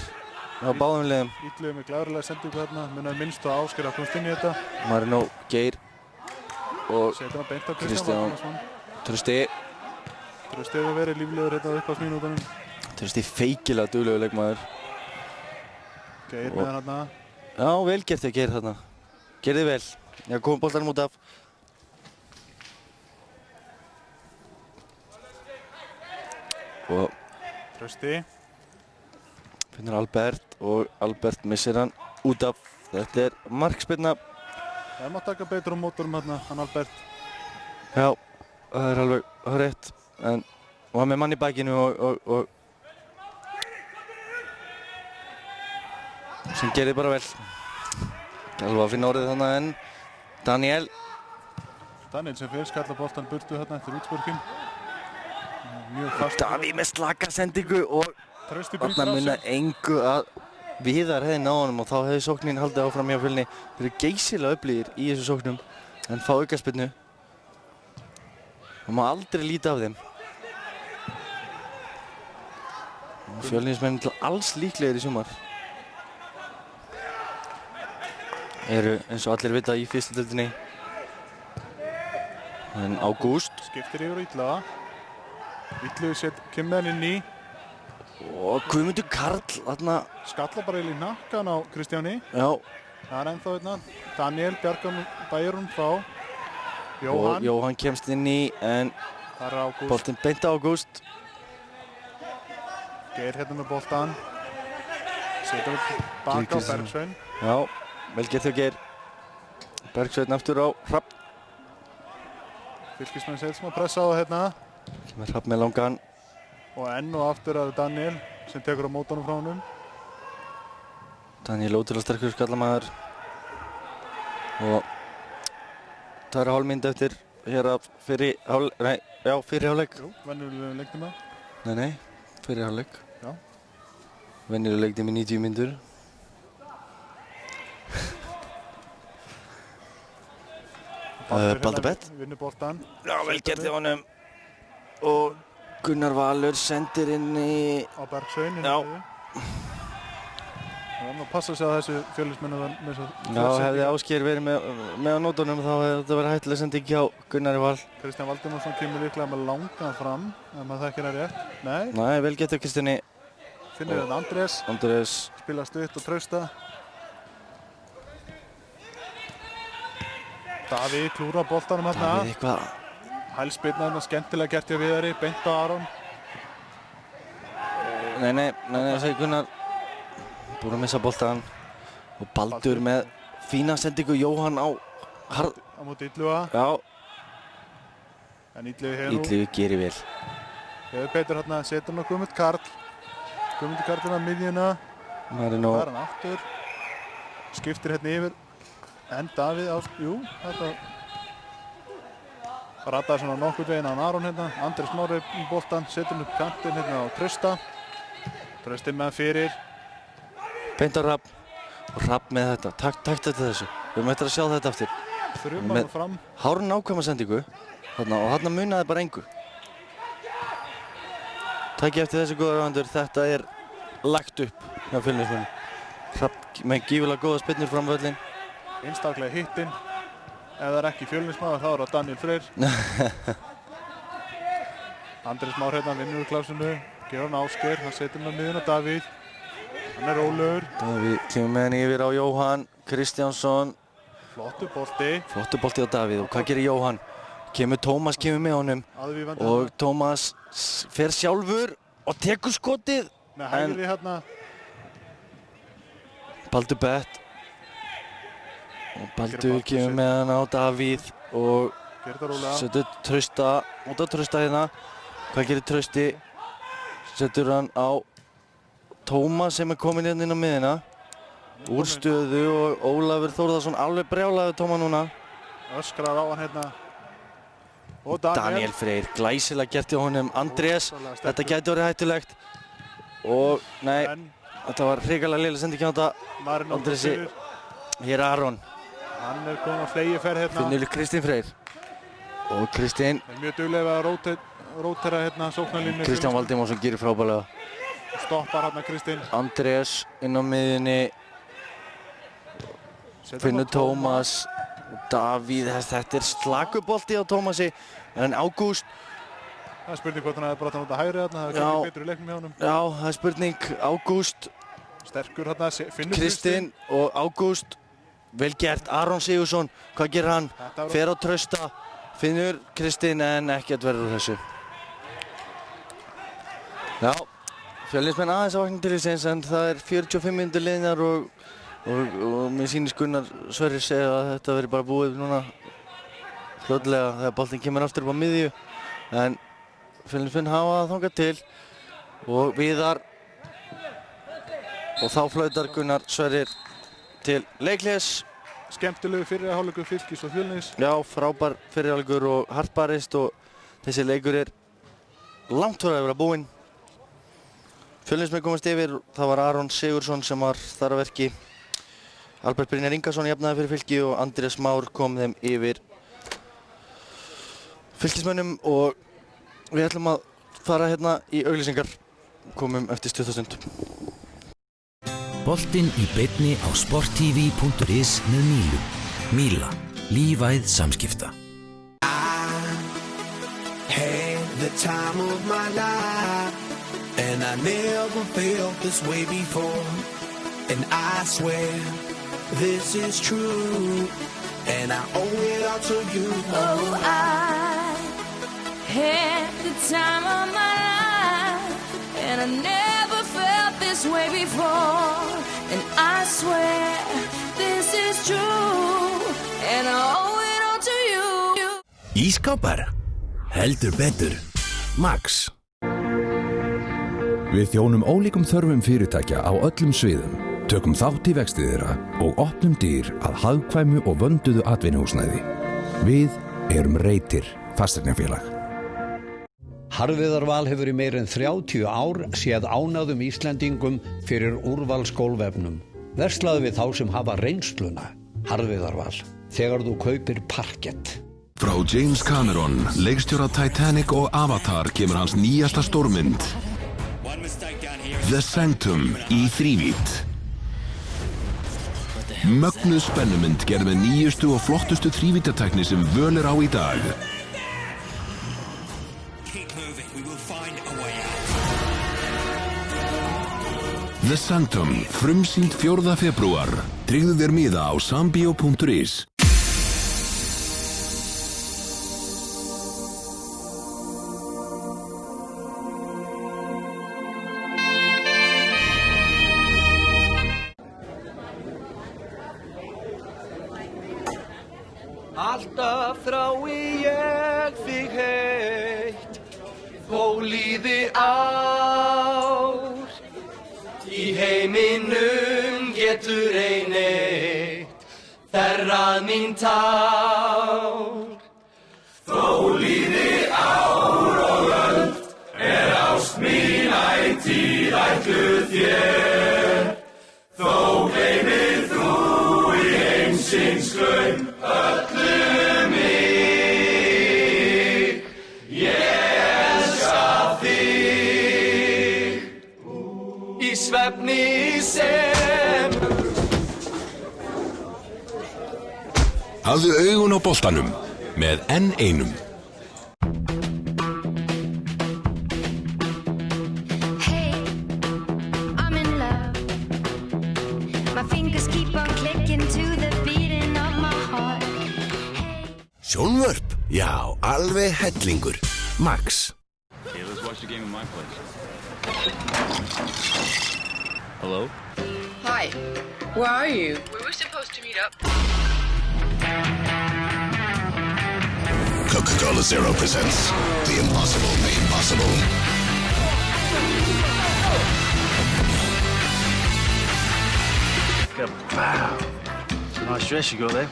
á báðum liðum. Illugi með glærlega sendingu hérna. Munar minnst á Ásgeir að komast inn í þetta. Marino, Geir og Setur hann beint á Kristján. Kristján Valdimarsson. Trausti. Trausti hefur verið líflegur hérna á upphafsmínútunum. Trausti feikilega duglegur leikmaður. Geir Og- með hann hérna. Já, vel gert þau Geir þarna. Gerði vel. Já, kom boltanum út af. Og Trausti. finnur Albert og Albert missir hann út af. Þetta er markspyrna. Það má taka betur á mótorum hérna, hann Albert. Já, það er alveg rétt. En og hann með mann í bakinu og sem gerði bara vel. Ekki alveg að finna orðið þannig en Daniel. Daniel sem fyrir skalla boltan burtu hérna eftir útspörkin. Mjög fast. Davíð með slaka sendingu og Trausti þarna brýtur af muna sér. engu að Viðar hefði náð honum og þá hefði sóknin haldið áfram hjá Fjölni. Þeir eru geysilega öflugir í þessu sóknum en fá aukaspyrnu. Það má aldrei líta af þeim. Og Fjölnismenn til alls líklegir í sumar. Eru eins og allir vita í fyrstu deildinni. En Ágúst Skiptir yfir á Illuga. Illugi kemur með hann inn í. og Guðmundur Karl þarna. Skalla bara í nakkan á Kristjáni. Já, Það er ennþá hérna. Daniel bjargar bærum frá. og Jóhann. Jóhann kemst inn í en Það er Ágúst. boltinn beint á Ágúst. Geir hérna með boltan. Setur baka á Kristjánsson. Bergsvein. Já, vel gert hjá Geir. Bergsveinn aftur á Hrafn. Fylkismenn setur sem að pressa á það hérna. Kemur Hrafn með langan. Og enn og aftur að Daniel sem tekur á mótunum frá honum. Daniel ótrúlega sterkur skallamaður. Og það er hálfmynd eftir hér af fyrri hálfleik. Jú, venjulegum leiknum það. Nei, fyrri hálfleik. Já. Venjuleg leiknum í 90 mínútur. Baldur Bett. Vinnur boltan. Já, vel gert hjá honum. Og Gunnar Valur sendir inn í... Á Bergsvein. Já. Það var nú að passa sig að þessu Fjölnismenn með svo... Já, hefði Ásgeir verið með á nótunum þá hefði þetta verið hættileg sending hjá Gunnari Val. Kristján Valdimarsson kemur líklega með langan fram, ef maður þekkir það rétt. Nei, Nei, vel gert hjá Kristjáni. finnir þetta Andrés, Andrés. spila stutt og Trausta. Davíð klúra boltanum hérna. Davíð eitthvað. Hælspyrna hérna skemmtilega gert hjá Viðari, beint á Aron. Nei, segir Gunnar. Búinn að missa boltan. Og Baldur með fína sendingu Jóhann á Á móti Illuga. Já, En Illugi hefur nú Illugi gerir vel. hefur betur hérna, setur hann á Guðmund Karl. Guðmundur Karl hérna miðjuna. Marino. Það hann aftur. Skiptir hérna yfir. En Davíð jú, þetta rataði svona nokkur veginn á Aron hérna. Andri Smári í boltan, setur hann upp kantinn hérna á Trausta. Trausti með hann fyrir. Beint á Hrafn. Og Hrafn með þetta. Takk eftir þessu. Við höfum eftir að sjá þetta aftur. Þrjumar hann fram. Hárun nákvæma sendingu. Og þarna munaði bara engu. Takk eftir þessu góða ráðandur. Þetta er lagt upp hjá Fjölnismönnum. Hrafn með gífurlega góða spyrnur fram völlinn. Einstaklega hittinn. Ef það er ekki Fjölnismaður þá er það Daniel Freyr. Andri Már hérna vinnur úr klásinu. Gefur hann Ásgeir, hann setur hann á miðjuna Davíð. Hann er rólegur. Davíð kemur með hann yfir á Jóhann Kristjánsson. Flottur bolti. Flottur bolti á Davíð og hvað gerir Jóhann? Tómas kemur með honum og Tómas fer sjálfur og tekur skotið. Með hægri hérna. Baldur Bett. Og Baldur kemur með hann á Davíð og setur Trausta út á Trausta hérna. Hvað gerir Trausti? Setur hann á Tómas sem er kominn hérna inn á miðjuna. Úr stöðu og Ólafur Þórðarsson alveg brjálaður Tóma núna. Öskrar á hann hérna. Og Daniel Freyr, glæsilega gert hjá honum. Andrés, þetta gæti orðið hættulegt. Og nei, þetta var hrikalega léleg sending hjá þetta. Andrési. Hér er Aron. Hann er komin á fleygiferð hérna. Finnur Kristinn Freyr. Og Kristinn. Mjög duglega að rótera hérna sóknarlínu. Kristján Valdimásson gerir frábærlega. Stoppar hérna Kristinn. Andrés inn á miðjunni. Finnur Tómas. Davíð, þetta er slakubolti á Tómasi. En Ágúst. Það er spurning hvort hann hefði bara út á hægri hérna. Það er kannski betur í leiknum hjá honum. Já, það er spurning. Ágúst. Sterkur hérna, Finnur Kristinn og Ágúst. Vel gert. Aron Sigursson, hvað gerir hann? Fer á Trausta. Finnur Kristinn en ekkert verður úr þessu. Já, Fjölnismenn aðeins á vakning til þess en það er 45 mínútur liðnar og mér sýnist Gunnar Sverrir segja að þetta verður bara búið núna fljótlega þegar boltinn kemur aftur upp á miðju. En Fjölnismenn hafa þangað til og Viðar og þá flautar Gunnar Sverrir til leikhlés. Skemmtilegu fyrri hálfleikur Fylkis og Fjölnis. Já, frábær fyrri hálfleikur og hart barist og þessi leikur er langt frá að vera búinn. Fjölnismenn komast yfir, það var Aron Sigursson sem var þar að verki. Albert Brynjar Ingason jafnaði fyrir Fylki og Andrés Már kom þeim yfir Fylkismönnum og við ætlum að fara hérna í auglýsingar. Komum eftir stuttastund. Boltinn í beinni á sporttv.is með Mílu. Míla, lífæð samskipta. I had the time of my life and I never felt this way before. And I swear this is true and I owe it all to you. Oh, I had the time of my life and I never felt this way before. And I swear this is true and I owe it all to you. Ísskápar, heldur betur, Max. Við þjónum ólíkum þörfum fyrirtækja á öllum sviðum, tökum þátt í vexti þeirra og opnum dyr að hagkvæmu og vönduðu atvinnuhúsnæði. Við erum Reitir fasteignafélag. Harðviðar Val hefur í meira en 30 ár séð ánægðum Íslendingum fyrir úrvalsgólfefnum. Verslaðu við þá sem hafa reynsluna. Harðviðar Val. Þegar þú kaupir parkett. Frá James Cameron, leikstjóra Titanic og Avatar kemur hans nýjasta stórmynd. The Sanctum í þrívídd. Mögnuð spennumynd gerð með nýjustu og flottustu þrívíddatækni sem völ er á í dag. The Sanctum, frumsýnd 4. febrúar. Tryggðu þér miða á sambio.is. Alltaf þrái ég þig heim. og líði ár. Í heiminum getur ein eitt þerrað mín tár. Þó líði ár og öld ást mín ætíð ætluð þér. Þó gleymir þú í heimsins glaum öllu mig. Ég elska þig í svefni sem. Hafðu augun á boltanum með N1. Sjónvörp? Já, alveg hellingur. Max. Hey, let's watch the game in my place. Hello? Hi. Where are you? We were supposed to meet up. Coca-Cola Zero presents The Impossible Made Possible. Wow. Nice dress you got there.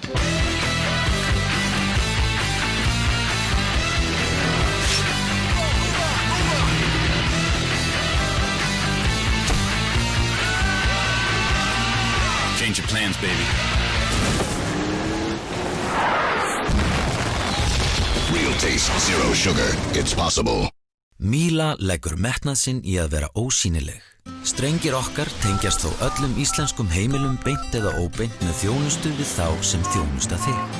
Change your plans, baby. Real taste, zero sugar. It's possible. Míla leggur metnað sinn í að vera ósýnileg. Strengir okkar tengjast þó öllum íslenskum heimilum beint eða óbeint með þjónustu við þá sem þjónusta þig.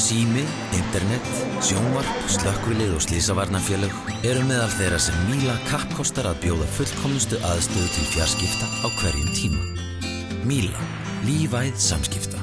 Sími, internet, sjónvarp, slökkvilið og slysavarnarfélög eru meðal þeirra sem Míla kappkostar að bjóða fullkomnustu aðstöðu til fjarskipta á hverjum tíma. Míla, lífæð samskipta.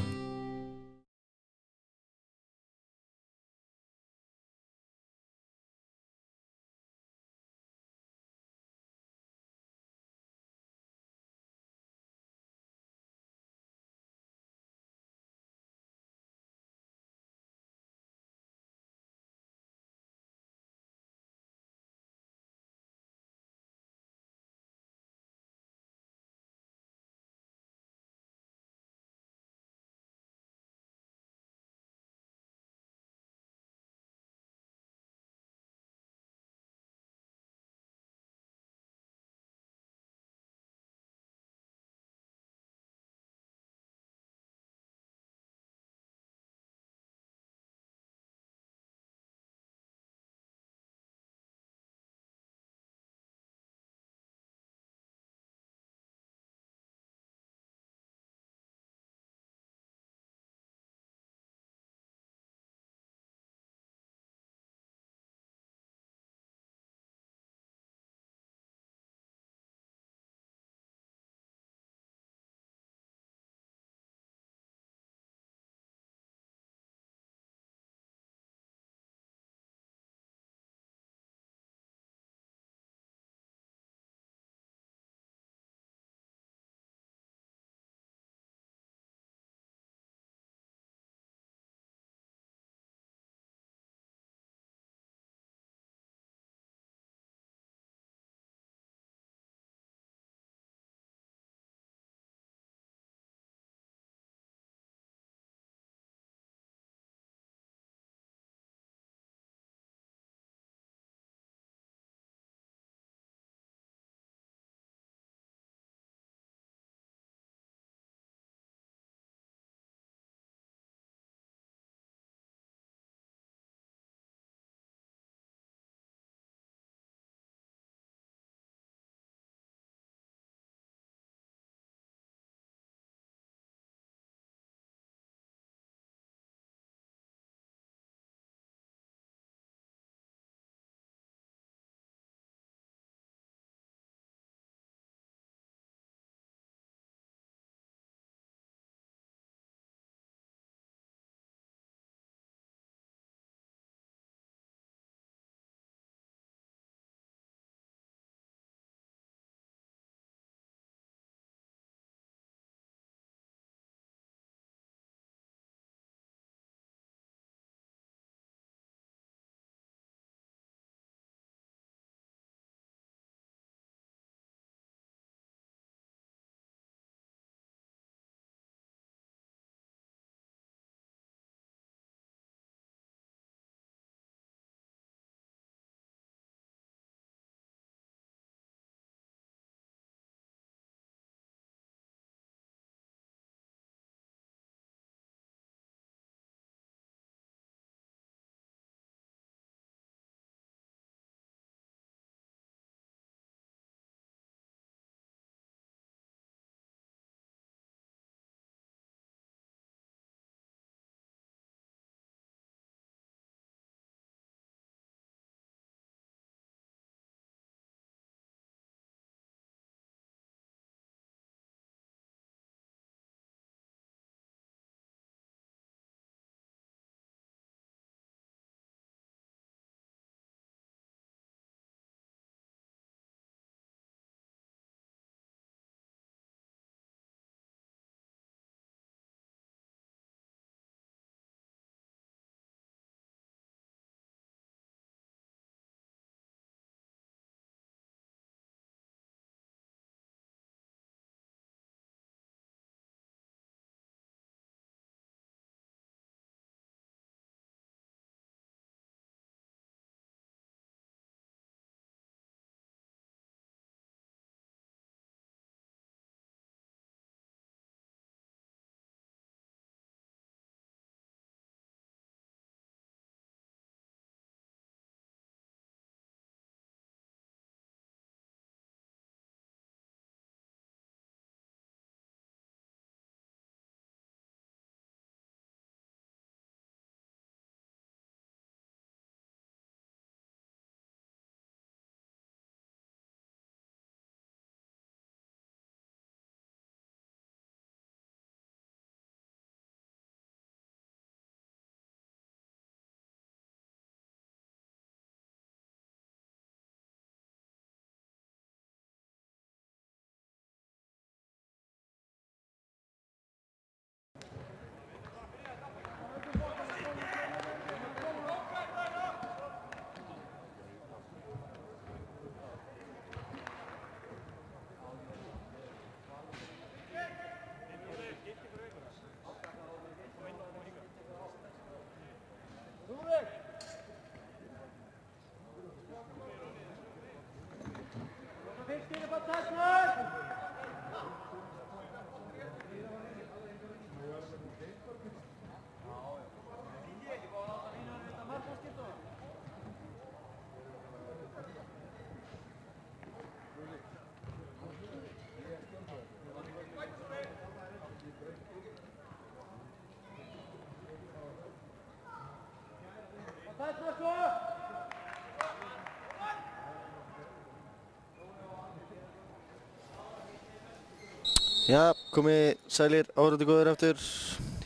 Já, komið sælir áhorfendur góðir aftur.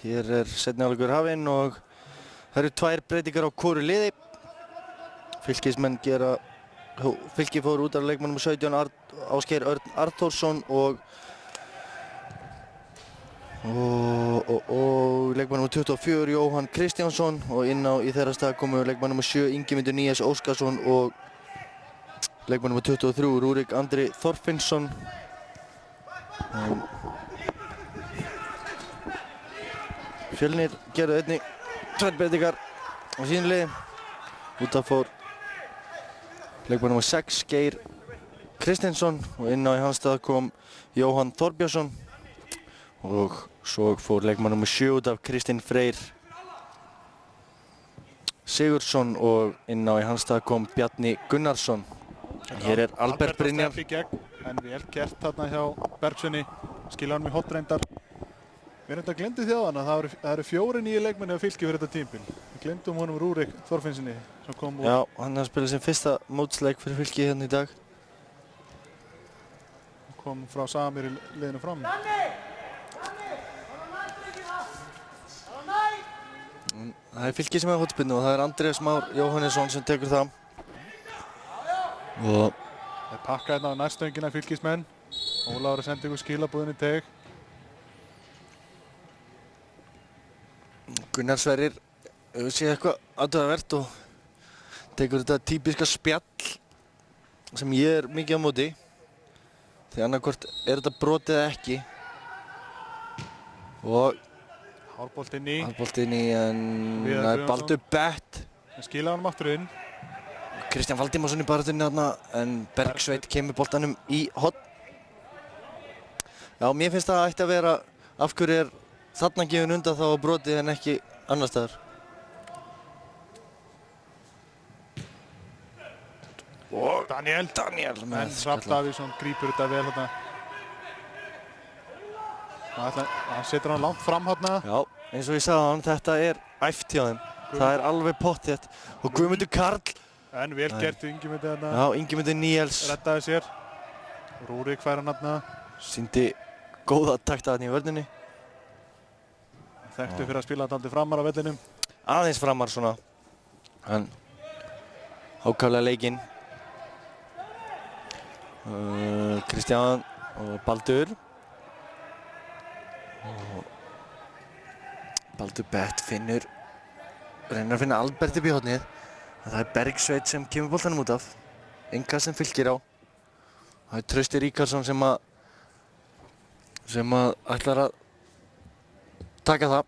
Hér seinni hálfleikur hafinn og það eru 2 breytingar á hvoru liði. Fylkismenn Fylki fór út af leikmannum 17 Ásgeir Örn Arnþórsson og leikmannum 24 Jóhann Kristjánsson og inn á í þeirra stað komu leikmannum 7 Ingimundur Níels Óskarsson og leikmannum 23 Rúrik Andri Þorfinnsson. Fjölnir gerðu einnig 2 breytingar á sínu liði. Út af fór leikmaður nr. 6 Geir Kristinsson og inn á í hans stað kom Jóhann Þorbjörnsson og svo fór leikmaður nr. 7 út af Kristinn Freyr Sigurðsson og inn á í hans stað kom Bjarni Gunnarsson. Hér Albert Brynjar. En vel gert þarna hjá Bergssoni, skilja hann með hotreindar. Við reyndar glemdi því áðan að það eru 4 nýju leikmenni af Fylki fyrir þetta tímabil. Við glemdum honum Rúrik Þorfinnsssyni sem kom úr. Já, hann har spilað sin fyrsta mótsleik fyrir Fylki hérna í dag. Kom frá Samir í liðinu fram. Það Fylki sem hotspinnu og það Andrés Már Jóhannesson sem tekur það. Og þeir pakka hérna á nærstöngina Fylkismenn. Ólafur sendi ykkur skilabúðin í teg. Gunnar Sverrir sé eitthvað athugavert og tekur þetta típiska spjall sem ég mikið á móti. Því annarkvort þetta brotið eða ekki. Og hárbolt inn í en það Baldur Bett. Skila honum aftur inn. Kristján Valdimarsson í baráttunni þarna en Bergsveit kemur boltanum í horn. Já, mér finnst það ætti að vera af hverju þarna gefin undan þá á brotið en ekki annar staðar. Og Daniel en Hrafn Davíðsson grípur þetta vel hérna. Hann setur hann langt fram hérna. Já, eins og ég sagði hann, þetta æft hjá þeim. Það alveg pottþétt. Og Guðmundur Karl. En vel gert Ingimundi hérna. Já, Ingimundur Níels. Reddaði sér. Rúrik fær hann hérna. Sýndi góða takta hann í vörninni. Þekktu fyrir að spila þetta aldrei framar á vellinum. Aðeins framar svona. Hann ákaflega leikinn. Kristján og Baldur. Og Baldur Bett reynir að finna Albert upp í hornið. Það Bergsveit sem kemur boltanum út af. Enga sem Fylkir á. Það Trausti Ríkarsson sem ætlar að taka það.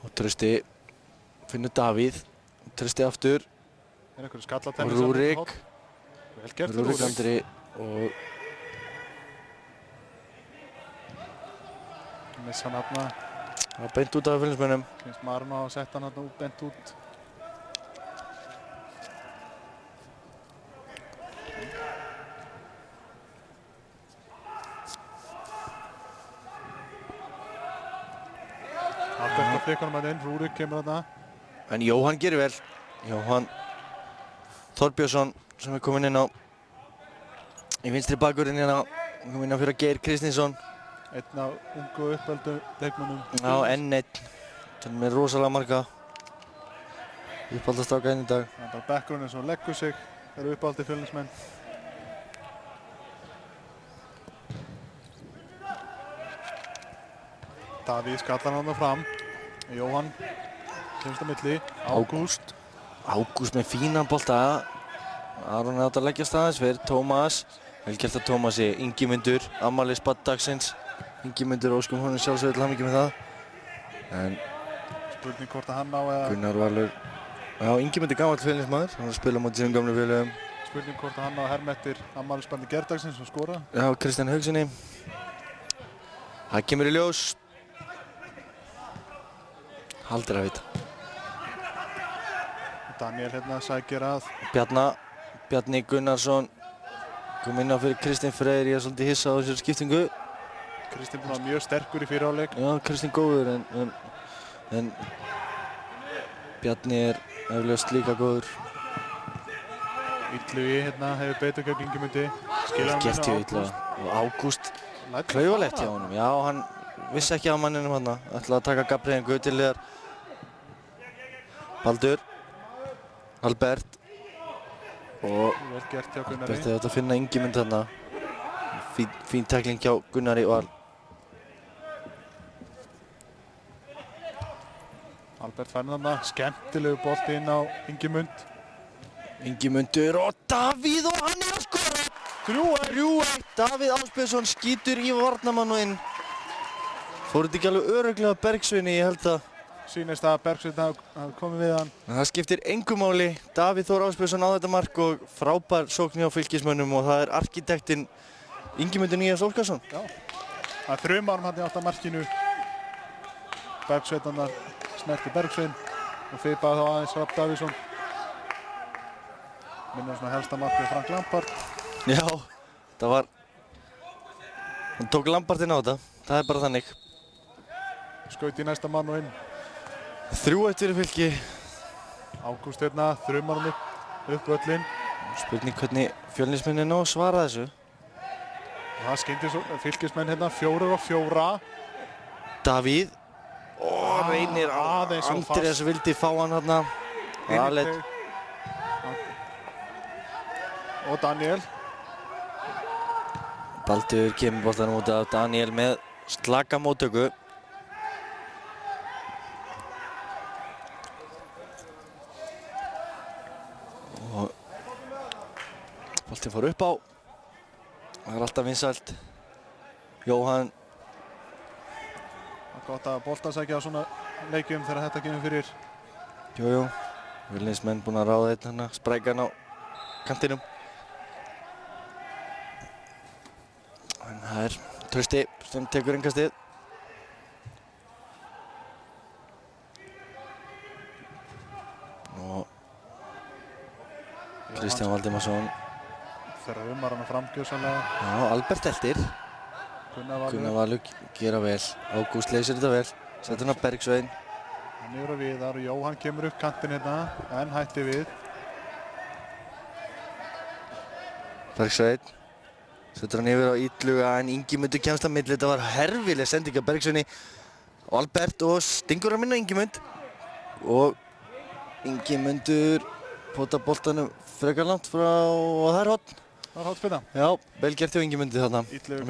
Og Trausti finnur Davíð. Trausti aftur. Og Rúrik. Rúrik Andri og missa hann hérna. Það beint út af Fylkismönnum. Kynst Marma og sett hann hérna beint út. Albert að flikka hann inn, Rúrik kemur hérna. En Jóhann gerir vel. Jóhann Þorbjörnsson sem kominn inn á í vinstri bakvörðinn hérna. Kominn inn á fyrir Geir Kristinsson. Einn af ungu uppeldu leikmönnum. Já, enn einn. Þannig með rosalega marga uppaldastráka enn í dag. Það er bekkurinn sem leggur sig. Það eru uppaldi Fjölnismenn. Davíð skallar hann fram. Jóhann kemst á milli. Ágúst. Ágúst með fínan bolta. Aron átt að leggja staðins fyrir. Tómas. Vel gert að Tómasi. Ingimundur. Afmælisbarn dagsins. Ingimundur óskum honum sjálfsögðu til hamingju með það. En spurning hvort að hann á eða Gunnar Valur. Já, Ingimundur gamall Fjölnismaður. Hann spila á móti sínum gamlu félögum. Spurning hvort að hann á hermettir afmælisbarni gærdagsins og skora. Já, Kristján Haugssoni. Það kemur í ljós. Aldrei að vita. Daniel hérna sækir að Bjarni Gunnarsson kom inn á fyrir Kristinn Freyr. Ég svolítið hissa á þessari skiptingu. Kristinn var mjög sterkur í fyrri hálfleik. Já, Kristinn góður en Bjarni eflaust líka góður. Illugi hérna hefur betur gegn Ingimundi. Skilar hann Gert hjá inn á Illuga. Ágúst. Og Ágúst Lætur klaufalegt fara. hjá honum. Já, hann vissi ekki af manninum hann. Ætlaði að taka gafriðingu til liðar. Baldur. Albert. Og Vel gert hjá Gunnari. Albert hefði átt að finna Ingimund þarna. Fín tækling hjá Gunnari Val. Albert fær þarna skemmtilegu bolti inn á Ingimund. Ingimundur og Davíð og hann er að skora! 3-1. Davíð Ásbjörnsson skýtur í varnarmann og inn. Fór þetta ekki alveg örugglega Bergsveini, ég held að. Sýnist að Bergsveinn hafi komið við hann. En það skiptir engu máli. Davíð Þór Ásbjörnsson á þetta mark og frábær sókn hjá Fylkismönnum og það er arkitektinn Ingimundur Nías Óskarsson. Já. Það er þrumar hann í átt að markinu. Bergsveinn snerti Bergsveinn og fipaði þá aðeins Hrafn Davíðsson. Minnir svona helsta markið Frank Lampard. Já, það var... Hann tók Lampardinn á þetta. Það er bara þannig. Skaut í næsta mann og inn. 3-1 fyrir Fylki. Ágúst hérna, þrumar hann upp völlinn. Spurning hvernig Fjölnismenn ná að svara þessu. Og það skyndi svo Fylkismenn hérna 4-4. Davíð. Og reynir aðeins of fast. Andrés vildi fá hann hérna. Aðleitt. Og Daniel. Baldur kemur boltanum út af Daniel með slaka móttöku. Og boltinn fór upp á. Það er alltaf vinsælt. Jóhann. Það er gott að boltasækja á svona leikjum þegar þetta kemur fyrir. Jújú. Fjölnismenn búin að ráða einn hann að spræka hann á kantinum. En það er Trausti sem tekur innkastið. Og Kristján Valdimarsson. Þrumar hann framgjössalega. Já, Albert eldir. Gunnar Valur gera vel. Ágúst leysir þetta vel. Setur hann á Bergsveinn. Hann yfir að Viðar og Jóhann kemur upp kantinn hérna, en hætti við. Bergsveinn. Setur hann yfir á Illuga en Ingimundur kemst að milli. Þetta var herfileg sending af Bergsveini. Og Albert og stingur að minna Ingimund. Og Ingimundur potar boltanum frekar langt frá og það er hotn. Það er hotspinna. Já, vel gert hjá Ingimundi þarna. Illuga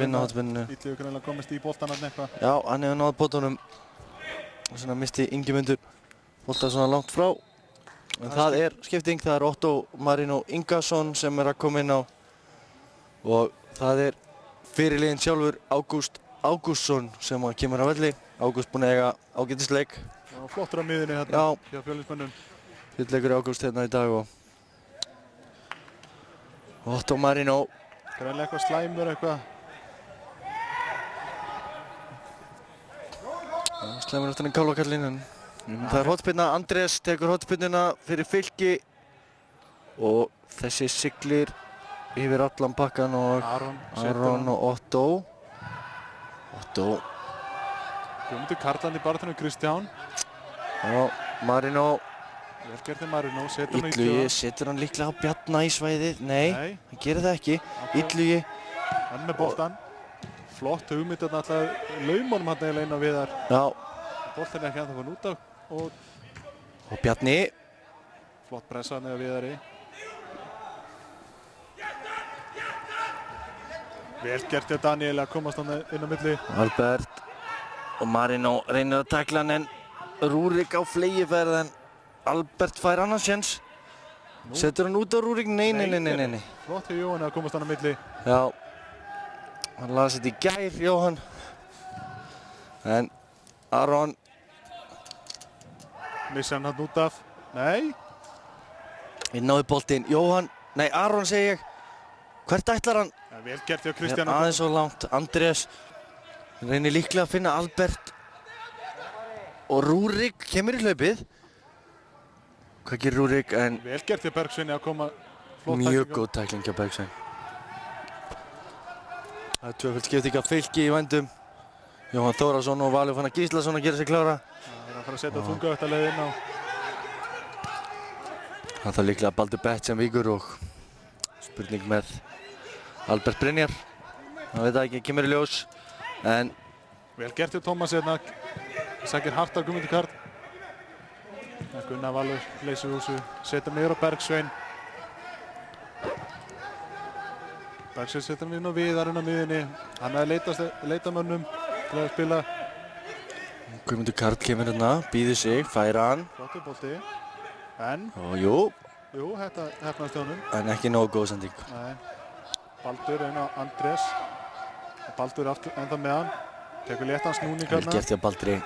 greinlega komist í boltan hann eitthvað. Já, hann hefur náð boltanum. Og svona misti Ingimundur boltan svona langt frá. En það er skipting, það er Otto Marino Ingason sem er að koma inn á. Og það er fyrirliðinn sjálfur Ágúst Ágústsson sem kemur á velli. Ágúst búinn að eiga ágætisleik. Og flottur á miðunni hérna hjá Fjölnismönnum. Fylleikur Ágúst hérna í dag og Otto Marino. Greinlega eitthvað slæmur eitthvað. Slæmur eftir enn kálakallinn en það er hotspinna. Andrés tekur hotspinnuna fyrir Fylki og þessi siglir yfir allan bakkan og Aron og Otto. Guðmundur Karlandi barðinu Kristján. Já, Marino. Vel gerði Marino, setur hann í Illugi setur hann líklega á Bjarna í svæðið. Nei, hann gerir það ekki. Illugi. Hann með boltan. Flott hugmynd þarna alltaf laumunum hann eiginlega inn á Viðar. Já. Boltin er ekki ennþá fann út af og Bjarni. Flott pressa hann eða Viðari. Vel gert hjá Daniel að komast hann inn á milli. Albert og Marino reynir að tækla hann en Rúrik á flegiferð en Albert fær annars séns. Setur hann út á Rúrik? Nei. Flott hjá Jóhann að komast hann á milli. Já. Hann laði þetta í gær, Jóhann. En Aron. Missa hann út af. Nei. Við náðu boltinn. Jóhann. Nei, Aron segi ég. Hvert ætlar hann? Ja, vel gert hjá Kristján. Aðeins svo langt. Andrés reynir líklega að finna Albert. Og Rúrik kemur í hlaupið. Hvað gerir Rúrik? En vel gert hjá Bergsveini að koma flott mjög góð tækling hjá Bergsvein. Það er tvöföld skipting af Fylki í vændum. Jóhann Þórðarsson og Valur Fannar Gíslason að gera sig klára. Það er að fara að setja þungavægtarleið inn á. Það þarf líklega Baldur Bett sem víkur og Spurning með Albert Brynjar. Það veit það ekki, kemur í ljós. En vel gert hjá Tómas hérna. Sækir hart af Guðmundur Karl. Gunnar Valur leysir úr þessu. Setur niður á Bergsvein. Bergsvein setur hann inn á Viðar inn á miðjunni. Hann er að leita mönnum til að spila. Guðmundur Karl kemur hérna, býður sig, færa hann. Flottur bolti. En? Jú, þetta hefnast hjá honum. en ekki nógu góð sending. Nei. Baldur inn á Andrés. Baldur aftur enda með hann. Tekur léttan snúning Vel hérna. gert hjá Baldri.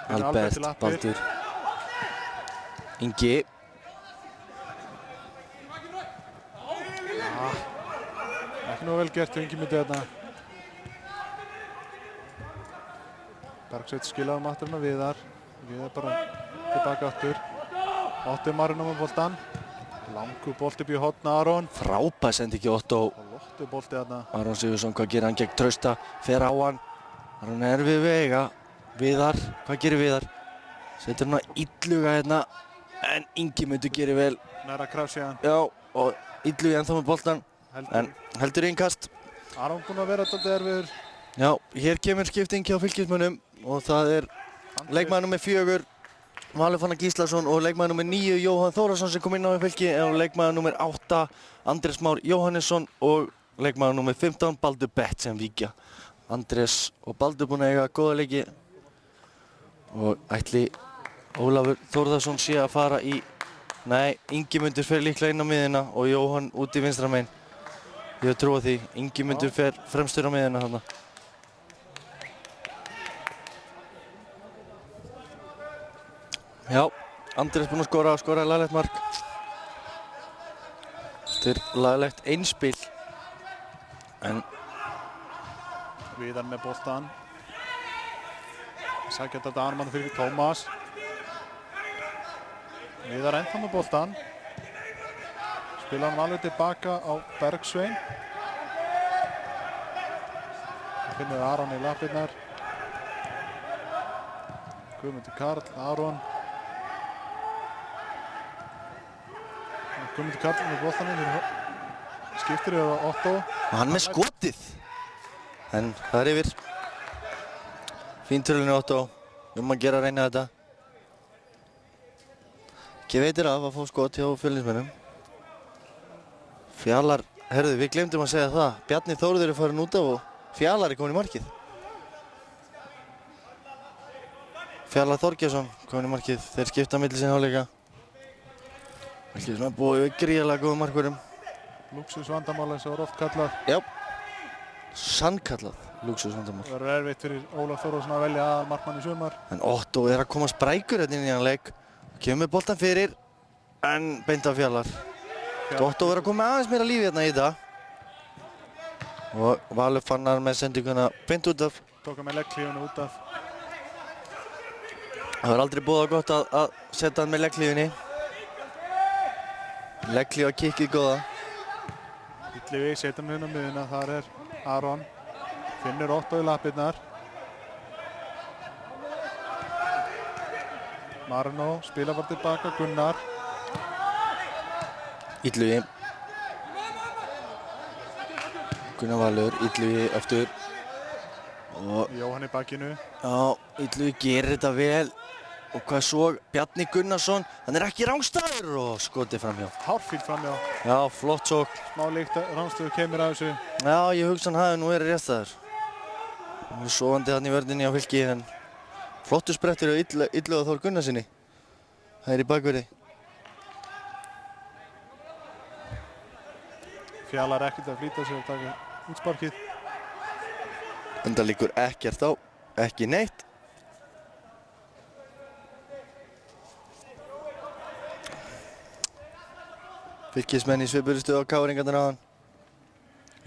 Albert til Albert, lappir. Baldur. Ingi. Ekki nógu vel gert hjá Ingimundi hérna. Bergsveit skilaði maturinn á Viðar. Viðar bara tilbaka aftur. Otti Marino með boltan. Langur bolti upp í horn Aron. Frábær sendi ekki Otto. Flottur bolti þarna. Aron Sigurðsson, hvað gerir hann gegn Trausta? Fer á hann. Aron er við vega. Viðar, hvað gerir Viðar? Setur hann á Illuga hérna. En Ingimundur gerir vel. Næra krafsi hann. Já, og Illugi ennþá með boltan. En heldur innkast. Aron búinn að vera dálítið erfiður. Já, hér kemur skipting hjá fylkismönnum. Og það er leikmaður nr. 4, Valur Fannar Gíslason og leikmaður nr. 9, Jóhann Þórðarsson sem kom inn á fylki og leikmaður nr. 8, Andrés Már Jóhannesson og leikmaður nr. 15, Baldur Bett sem víkja. Andrés og Baldur búin að eiga góða leiki og ætli Ólafur Þórðarsson sé að fara í... Nei, Ingimundur fer líklega inn á miðina og Jóhann út í vinstra megin. Ég hef trú á því. Ingimundur fer fremstur á miðina þarna. Já, Andrés búinn að skoraði laglegt mark. Þetta er laglegt einspil. En Viðar með boltan. Sækja þetta Armann fyrir Tómas. Viðar ennþá með boltan. Spila hann alveg tilbaka á Bergsvein. Það finnur Aron í lappirnar. Guðmundur Karl, Aron. Guðmundur Karl með boltanum. Skiptir yfir á Otto. og hann með skotið. En það er yfir. Fín tölunni Otto. Að gera að reyna þetta. Ekki veitir af að fá skot hjá Fjölnismönnum. Fjalar, herðu, við glemdum að segja það. Bjarni Þórður er farin út af og Fjalar er komin í markið. Fjalar Þorgjarsson komin í markið. Þeir skipta milli sinni hálfleika. Ekki svona búið við gríðarlega góðum markverðum. Lúxusvandamál eins og var oft kallað. Já, sannkallað lúxusvandamál. Það verður erfitt fyrir Ólaf Þórðarsson að velja aðalmarkmann í sumar. En Otto er að koma sprækur hérna inn í hann leik. Kemur boltan fyrir, en beint af Fjalar. Otto verður að koma aðeins meira lífi hérna í þetta. Og Valur Fannar með sendinguna beint út af. Tóka með legglífinu út af. Það var aldrei búið gott að setja hann með legglífinni. Legglífa kikkið góða. Illivi setja hann hérna á miðuna, þar er Aron. Finnur Otto í lappirnar. Marino spila bara tilbaka, Gunnar. Illugi. Gunnar Valur, Illugi aftur. Og Jóhann í bakinu. já, Illugi gerir þetta vel. Og hvað svo, Bjarni Gunnarsson, hann er ekki rangstæður og skotið framhjá. Hárfíl framhjá. Já, flott sókn. Smá líkt rángstöðu kemur af þessu. Já, ég hugsa hann hafi nú verið réttstæður. Hann er sofandi hann í vörninni á fylki, en flottur sprettur á Illuga Þór Gunnarsinni. Það er í bakverði. Fjalar ekkert að flýta sig og taka útsparkið. Enda liggur ekkert á, ekki neitt. Fylkismenn í svipuðri stöðu á káringarnar á hann.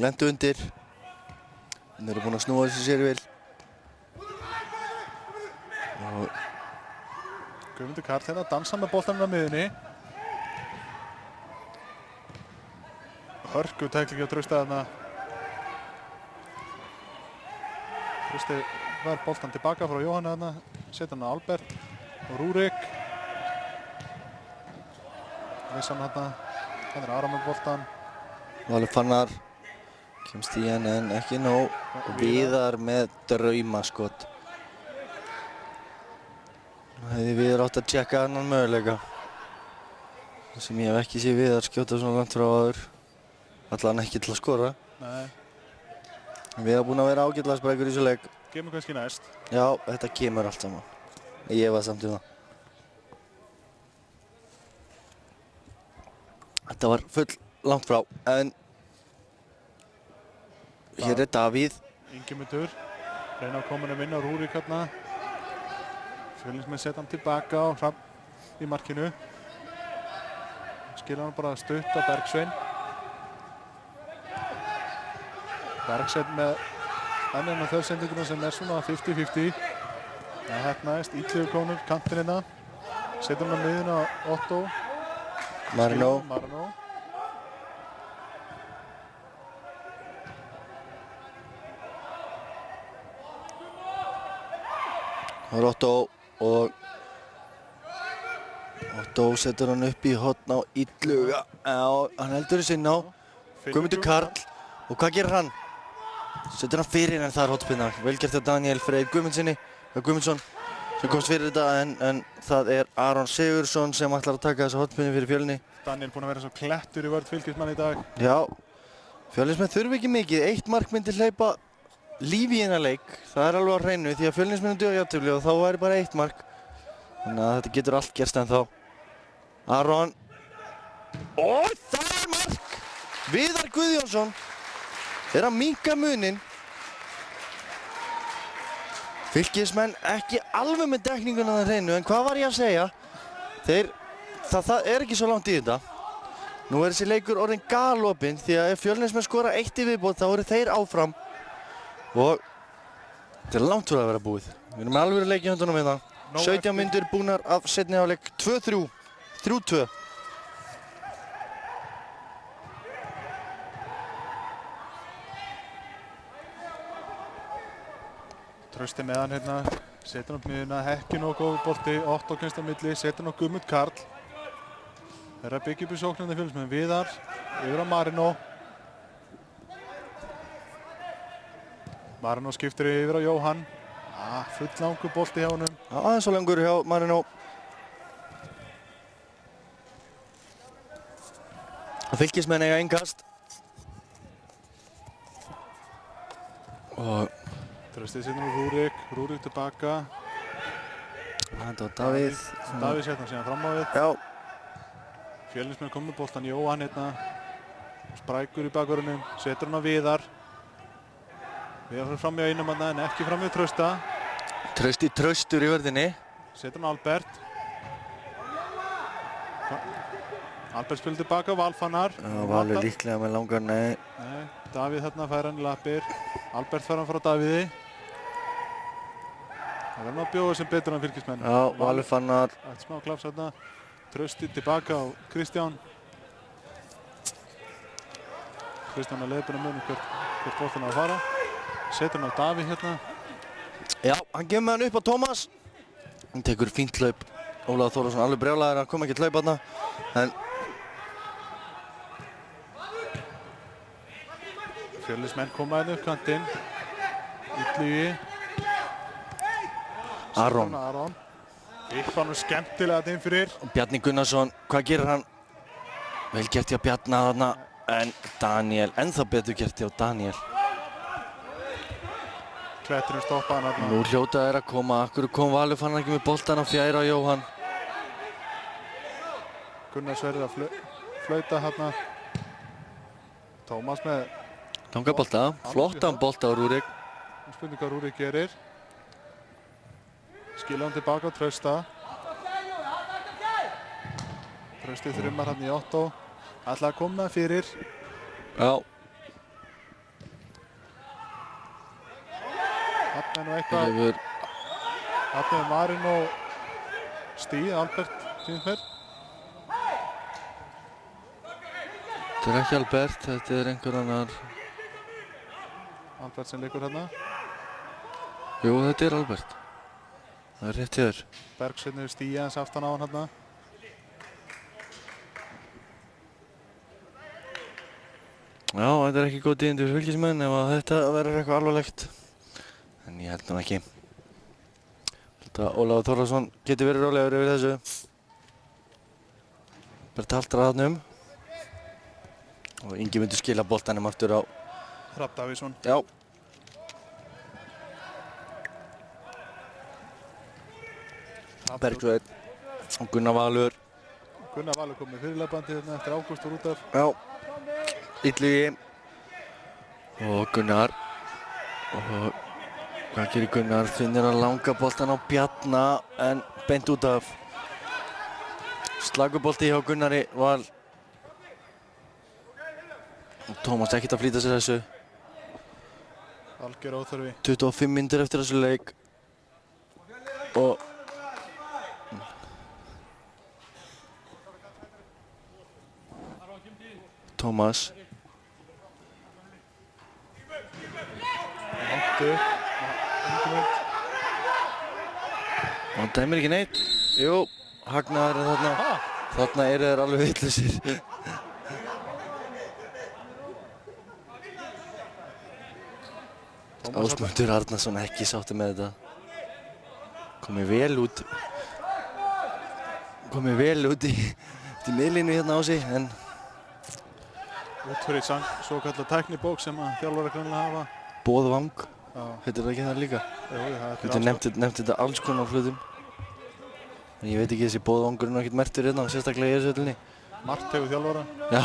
Lentu undir. Þeir eru búin að snúa þessu sér vel. Og Guðmundur Karl hérna að dansa með boltanum á miðunni. Hörku tæklingi á Trausta þarna. Trausti var boltan tilbaka frá Jóhanni þarna. Setja hann á Albert og Rúrik. Vissan þarna. Hann er Aron með boltan. Valur Fannar kemst í hann en ekki nóg. Viðar með draumaskot. Hefði Viðar átt að tjekka annan möguleika. Sem ég hef ekki séð Viðar skjóta svona langt frá áður. Allan ekki til að skora. Nei. Viðar búinn að vera ágætlega sprækur í þessu leik. Kemur kannski næst. Já, þetta kemur allt saman. Ég var samt það. Þetta var full langt frá, en hér er Davíð. Ingimundur, reyna að koma inn að vinna Rúrik hérna. Fjölnismenn setja hann tilbaka og fram í markinu. Skilja hann bara stutt á Bergsvein. Bergsvein með enn af þauðsendinguna sem er svona 50-50. Það hefnaðist, Ítlegur konur, kantinn hérna. Setur hann á miðuna Otto. Marino. Það er Otto og Otto setur hann upp í horn á Illuga. Já, hann heldur þessi inn á. Guðmundur Karl. Og hvað gerir hann? Setur hann fyrir en það er hornspinna. Vel gert hjá Daniel Freyr Guðmundsson sem komst fyrir þetta en það er Aron Sigurðsson sem ætlar að taka þessa hornspinnu fyrir Fjölni. Daniel búinn að vera svo klettur í vörn Fylkismann í dag. Já, Fjölnismenn þurfi ekki mikið. Eitt mark myndi hleypa lífi í þennan leik. Það er alveg á hreinu því að Fjölnismenn duga jafntefli og þá væri bara eitt mark. Þannig að þetta getur allt gerst ennþá. Aron. Og það er mark! Viðar Guðjónsson er að minnka munin. Fylkismenn ekki alveg með dekninguna að hreinu, en hvað var ég að segja? Það er ekki svo langt í þetta. Nú er þessi leikur orðinn galopinn því að ef Fjölnismenn skora eitt í viðbót þá eru þeir áfram. Og þetta er langt fyrir að vera búið. Við erum alveg að leika í höndunum við það. 17 mínútur búnar af seinni hálfleik. 2-3. 3-2. Trausti með hann hérna, setur hann upp miðuna, Hekkin og góður bolti, Otto kemst á milli, setur hann á Guðmund Karl. Þeir eru að byggja upp í sóknarni Fjölnismenn. Viðar, yfir á Marino. Marino skiptir yfir á Jóhann. Full langur bolti hjá honum. Já, aðeins svo langur hjá Marino. Fylkismenn eiga innkast. Og Trausti setur hann á Rúrik tilbaka. Þetta var Davíð. Davíð setur hann síðan fram á við. Já. Fjölnismenn kom með boltan Jóhann hérna. Sprækur í bakvörðunum, setur hann á Viðar. Viðar fyrir fram í einum en ekki fram í Trausta. Trausti traustur í vörðinni. Setur hann Albert. Albert spilur tilbaka á Valfannar. Já, Valur líklega með langar, nei. Davíð þarna fær hann í lappir. Albert fær hann frá Davíði. Það verður að bjóða sem betur en Fylkismenn. Já, Valur Fannar. Eitt smá klaps þarna. Trausti tilbaka á Kristján. Kristján að leiðbuna munum hvert boltinn á að fara. Setur hann á Davíð hérna. Já, hann gefur með hann upp á Tómas. Hann tekur fínt hlaup. Ólafur Þórðarsson alveg brjálaður, hann kom ekki að hlaupa þarna. En Fjölnismenn koma hérna upp kantinn. Illugi. Aron. Ykkur nú skemmtilega þetta inn fyrir. Bjarni Gunnarsson, hvað gerir hann? Vel gert hjá Bjarna þarna. En Daniel, ennþá betur gert hjá Daniel. Kletturinn stoppa hann þarna. Nú hljóta þeir að koma. Akkur kom Valur Fannar ekki með boltan á fjæra á Jóhann. Gunnar Sverrir að flauta hérna. Tómas með langa bolta, flottan bolta á Rúrik. Spurning hvað Rúrik gerir. Skilja hann tilbaka á Trausta. Trausti þrummar hann í Otto. Ætla að koma fyrir. Já. Þarna er nú eitthvað. Þarna er Marino Stíð, Albert Tíðnferð. Þetta er ekki Albert, þetta er einhver annar. Albert sem leikur hérna. Jú, þetta er Albert. Það er rétt hjá þér. Bergsveinn hefur Stíð aðeins aftan á hann hérna. Já, þetta ekki góð tíðindi fyrir fylkismenn ef að þetta verður eitthvað alvarlegt. En ég held nú ekki. Ólafur Þórðarsson getur verið rólegur yfir þessu. Bara taltra þarna og Ingi myndi skila boltanum aftur á Hrafn Davíðsson. Já. Bergsveit og Gunnar Valur. Gunnar Valur kom með fyrirleifbandi hérna eftir Ágústur út af. Já. Illugi og Gunnar og hvað gerir Gunnar? Finnir að langa boltan á Bjarna en beint út af. Slagubolti hjá Gunnari Val. Og Tómas ekkert að flýta sér þessu. Algjör óþörfi. 25 mínútur eftir þessu leik. Og Tómas. Langt upp. Og hann dæmir ekki neitt. Jú, hagnaður er þarna. Þarna eru þeir alveg vitlausir. Ásmundur Arnarsson ekki sáttur með þetta. Komið vel út í miðlínu hérna á sig, en út fyrir svo kallar tæknibók sem að þjálfarar greinilega hafa. Boðvang, Já. heitir það ekki það líka? Jú, það Getur nefnt þetta alls konar hlutum. En ég veit ekki þessi boðvangurinn er ekkert merktur hérna, sérstaklega í þessu öllinni. Margt hefur þjálfara. Já.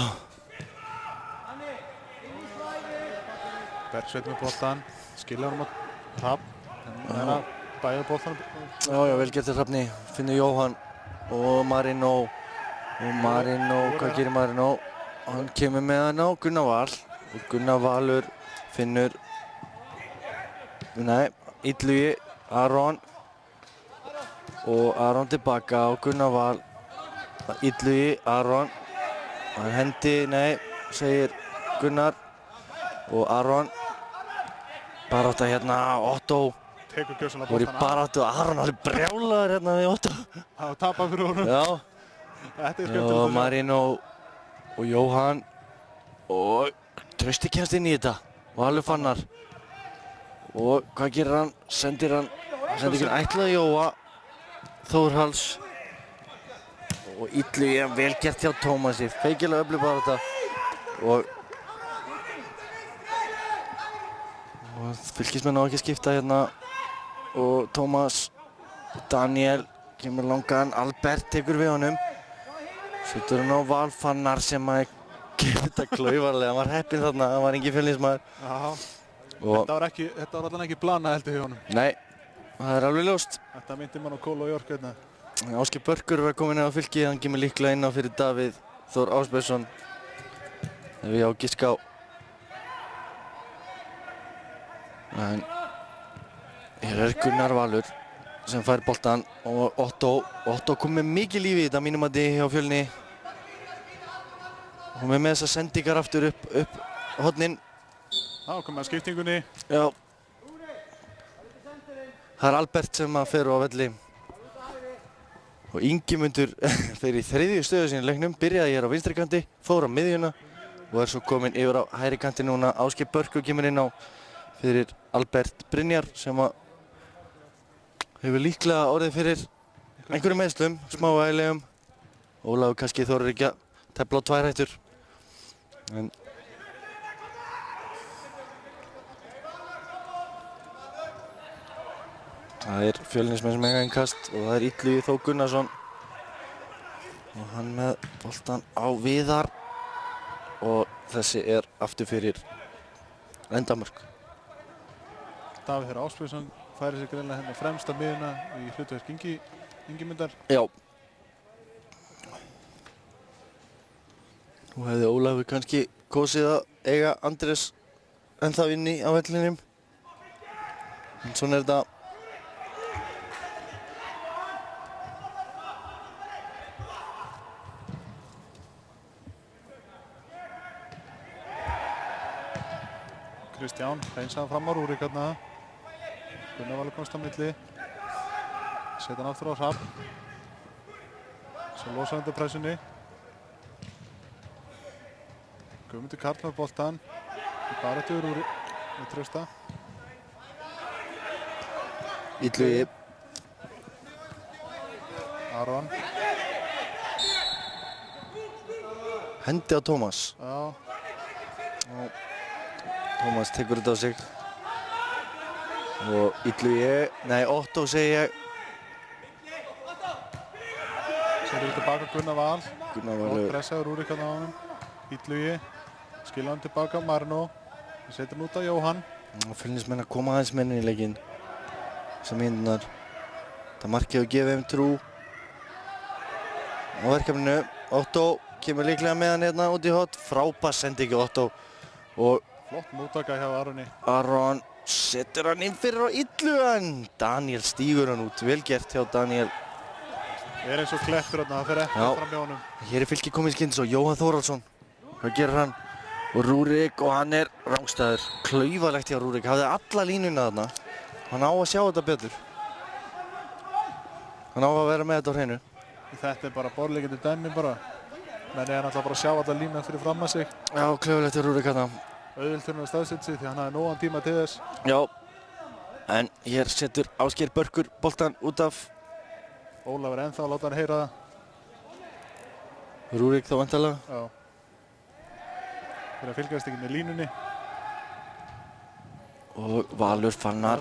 Bergsveit með boltan, skilja honum á Hrafn. En er að bæja boltan. Já, vel gert til Hrafni. Finnur Jóhann og Marino. Og Marino, hvað gerir Marino? Hann kemur með hann á Gunnar Val. Og Gunnar Valur finnur, Illugi, Aron. Og Aron tilbaka og Gunnar Val. Illugi, Aron. Hann hendi, segir Gunnar. Og Aron. Barátta hérna, Otto. Tekur gjörsamlega Voru í boltan. baráttu og Aron alveg brjálaður hérna við Otto. Það var tapað fyrir honum. Já. Þetta er Og skemmtilegt. Marino og Jóhann. Og Trausti kemst inn í þetta. Valur Fannar. Og hvað gerir hann? Sendir einhvern ætlaði Jóa. Þórhals. Og Illugi, vel gert hjá Tómasi. Feikilega öflug barátta. Og fylkismenn á ekki að skipta hérna. Og Tómas, Daniel kemur langan. Albert tekur við honum. Setur hann á Val Fannar sem að gefur þetta klaufarlega. Hann var heppinn þarna, hann var engin Fjölnismaður. Já. Og Þetta var allan ekki planað heldur hjá honum. nei, það er alveg ljóst. Þetta myndi mann á Kól og Jörg hérna. Ásgeir Börkur er komin inn á fylki. Hann kemur líklega inn á fyrir Davíð Þór Ásbjörnsson. Ef ég á að giska á. En hér er Gunnar Valur sem fær boltan og Otto kom með mikið lífi í þetta mínum að þið hjá Fjölni. Hún er með þessar sendingar aftur upp hornin. Já, komið að skiptingunni. Já. Það er Albert sem að fer á velli. Og Ingimundur fer í þriðju stöðu sinni í leiknum. Byrjaði hér á vinstri kanti, fór á miðjuna og er svo komin yfir á hægri kanti núna. Ásgeir Börkur kemur inn á fyrir Albert Brynjar sem að hefur líklega orðið fyrir einhverjum meiðslum, smávægilegum. Ólafur kannski þorir ekki að tefla á 2 hættur. En það er Fjölnismenn sem eiga innkast og það er Illugi Þór Gunnarsson. Og hann með boltan á Viðar. Og þessi er aftur fyrir endamörk. Davíð Þór Ásbjörnsson færi sig greinlega hérna fremsta miðuna í hlutverk Ingimundar. Já. Nú hefði Ólafur kannski kosið að eiga Andrés ennþá inni á vellinum. En svona er þetta. Kristján hreinsaði fram á Rúrik hérna. Gunnar Valur komst á milli. Setja hann aftur á Hrafn. Svo losa undir pressunni. Guðmundur Karl með boltan. Bara eftir Rúrik með Trausta. Illugi. Aron. Hendi á Tómas. Já. Og Tómas tekur þetta á sig. Og Illugi, nei Otto segi ég. Setur við tilbaka Gunnar Val. Gunnar Val. Og pressaður Rúrik hann á honum. Illugi. Skilja hann tilbaka Marino. Við setjum út á Jóhann. Og Fjölnismenn að koma aðeins mennin í leikinn. Þessar mínúturnar. Það markið að gefa þeim trú. Á verkefninu. Otto kemur líklega með hann hérna út í hot. Frábær sendingi Otto. Og flott móttaka hjá Aroni. Aron setur hann inn fyrir á Illugan. Daniel stígur hann út. Vel gert hjá Daniel. Eins og klettur þarna, það fer ekki fram hjá honum. Hér Fylki komið skynns og Jóhann Þórhallsson. Hvað gerir hann? Og Rúrik og hann rángstæður. Klaufalegt hjá Rúrik. Hafði alla línuna þarna. Hann á að sjá þetta betur. Hann á að vera með þetta á hreinu. Þetta bara borðleikandi dæmi bara. Menn náttúrulega bara að sjá alla lína fyrir fram að sig. Já, klaufalegt hjá Rúrik hérna. Auðvelt fyrir hann að staðsetja sig því hann hafði nógan tíma til þess. Já. En hér setur Ásgeir Börkur boltan út af. Ólafur ennþá að láta hann heyra það. Rúrik þá væntanlega. Já. Þeir fylgjast ekki með línunni. Og Valur Fannar.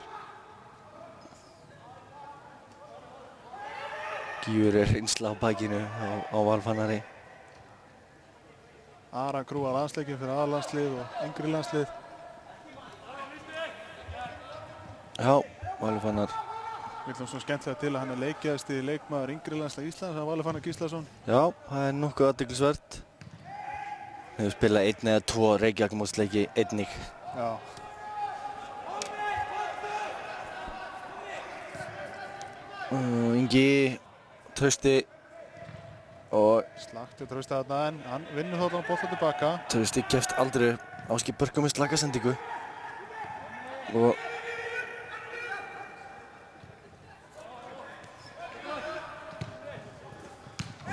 Gífur reynsla á bakinu á Val Fannari. Aran krúar landsleikin fyrir aðlandslið og yngri landslið. Já, Valur Fannar. Við viljum svo skemmtilega til að hann leikjaðist í leikmaður yngri landslag Íslands, hann Valur Fannar Gíslason. Já, það nokkuð athyglisvert. Hefur spilað 1 eða 2 Reykjavík-mótsleiki einnig. Já. Ingi, Trausti og slagt Trausti þarna en hann vinnur þarna bolta tilbaka. Trausti gefst aldrei upp. Ásgeir Börkur með slaka sendingu. Og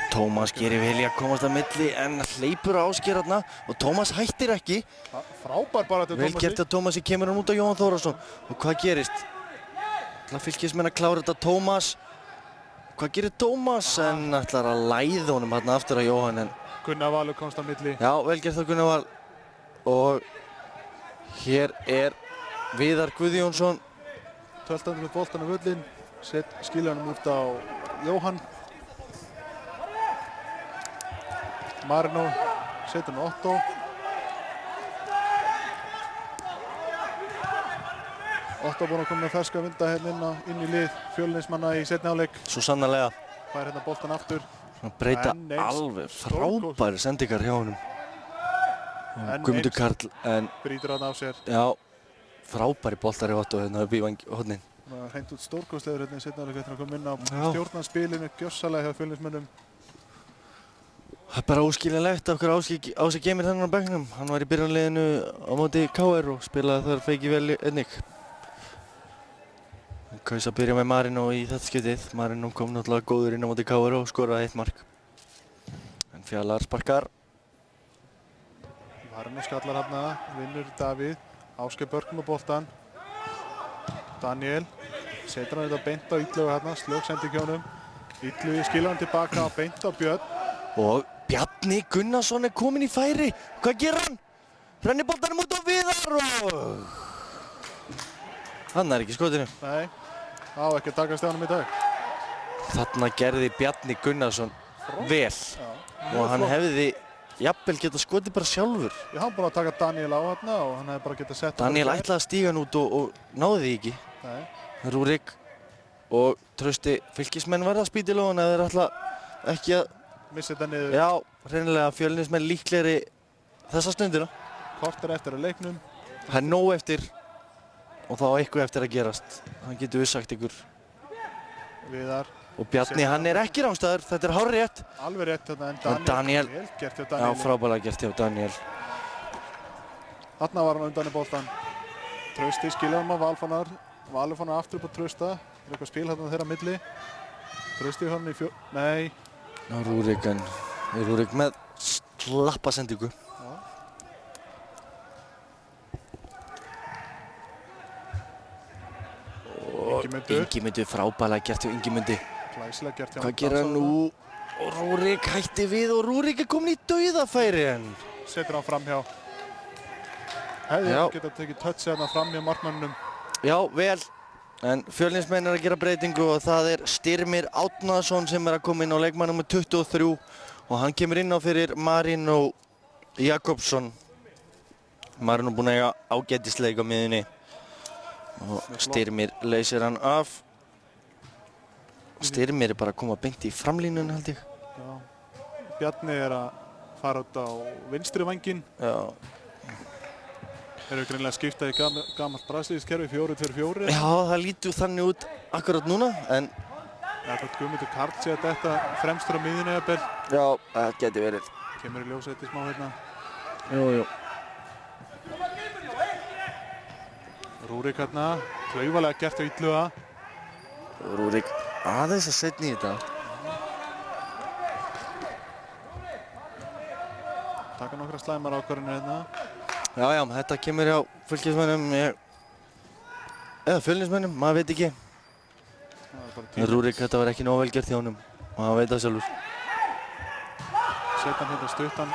Tómas gerir vel í að komast að milli en hleypur Ásgeir þarna og Tómas hættir ekki. Frábær bara til Tómasi. Vel gert að Tómasi kemur hann út á Jóhann Þórhallsson. Og hvað gerist? Það Fylkismenn að klára þetta Tómas. Hvað gerir Tómas? En ætlar að læða honum hérna aftur á Jóhann en Gunnar Valur komst á milli. Já, vel gert að Gunnar Val. Og hér Viðar Guðjónsson. 12. með boltan á völlinn. Skilja hann út á Jóhann. Marino setur hann Otto. Otto búinn að koma með ferska vinda hérna inn í lið Fjölnismanna í seinni hálfleik. Svo sannarlega. Fær hérna boltan aftur. Breyta alveg frábæri sendingar hjá honum. Guðmundur Karl en brýtur hann af sér. Já, frábæri boltar í Otto hérna upp í hornin. Hreint út stórkostlegur hérna í seinni hálfleik eftir að koma inn á stjórnarspilinu gjörsamlega hjá Fjölnismönnum. Það bara óskiljanlegt af hverju Ási Geimir þennan á bekknum. Hann var í byrjunarliðinu á móti KR og spilaði þar feiki vel einnig. Hann kaus að byrja með Marino í þetta skiptið. Marino kom náttúrulega góður inn á móti KR og skoraði 1 mark. En Fjallar sparkar. Marino skallar hérna, vinnur Davíð. Ásgeir Börkur með boltan. Daniel setur hann þetta beint á Illuga hérna, slög sending hjá honum. Illugi skilur hann tilbaka og beint á Björn. Og Bjarni Gunnarsson kominn í færi. Hvað gerir hann? Rennir boltanum út á Viðar og hann ekki skotinu. Nei, á ekki að takast hjá honum í dag. Þarna gerði Bjarni Gunnarsson vel. Og hann hefði jafnvel getað skotið bara sjálfur. Já, hann búinn að taka Daniel á hérna og hann hefði bara getað sett Daniel ætlaði að stíga hann út og náði því ekki. Nei. Rúrik og Trausti Fylkismenn verða spýtilóðan eða þeir ætla ekki að missa þetta niður. Já, reynilega Fjölnismenn líklegri þessa stundina. Korter eftir að leiknum. Það nóg eftir og þá eitthvað eftir að gerast. Hann getur við sagt ykkur. Viðar. Og Bjarni, hann ekki rángstæður. Þetta hárrétt. Alveg rétt þetta en Daniel. Vel gert hjá Daniel. Já, frábærlega gert hjá Daniel. Þarna var hann undan í boltan. Trausti skilur hann á Valfannar. Valur fannar aftur upp á Trausta. Það eitthvað spil hérna þeirra milli. Trausti hann í Nei. Rúrik með slappa sendingu. Ingimundur frábærlega gert hjá Ingimundi. Glæsilega gert hjá Hvað gerir hann nú? Og Rúrik hætti við og Rúrik komin í dauðafæri en setur hann fram hjá. Hefði getað tekið touchið hérna fram hjá markmannunum. Já, vel. En Fjölnismenn að gera breytingu og það Styrmir Árnason sem að koma inn á leikmann nr. 23 og hann kemur inn á fyrir Marino Jakobsson. Marino búinn að eiga ágætisleik á miðjunni og Styrmir leysir hann af. Styrmir bara að koma beint í framlínun held ég. Já. Bjarni að fara út á vinstri vænginn. Já. Þeir eru greinilega skiptað í gamalt brasilískt kerfi 4-2-4. Já, það lítur þannig út akkurat núna, en Guðmundur Karl sé að þetta fremstur á miðjunni jafnvel. Já, það geti verið. Kemur í ljós eitt smá hérna. Jú. Rúrik hérna, klaufalega gert á Illuga. Rúrik aðeins að setja í þetta. Taka nokkra slæmar ákvarðanir hérna. Já, þetta kemur hjá Fylkismönnum eða Fjölnismönnum, maður veit ekki. Rúrik, þetta var ekki nóg vel gert hjá honum og hann veit það sjálfur. Setan hérna stuttan.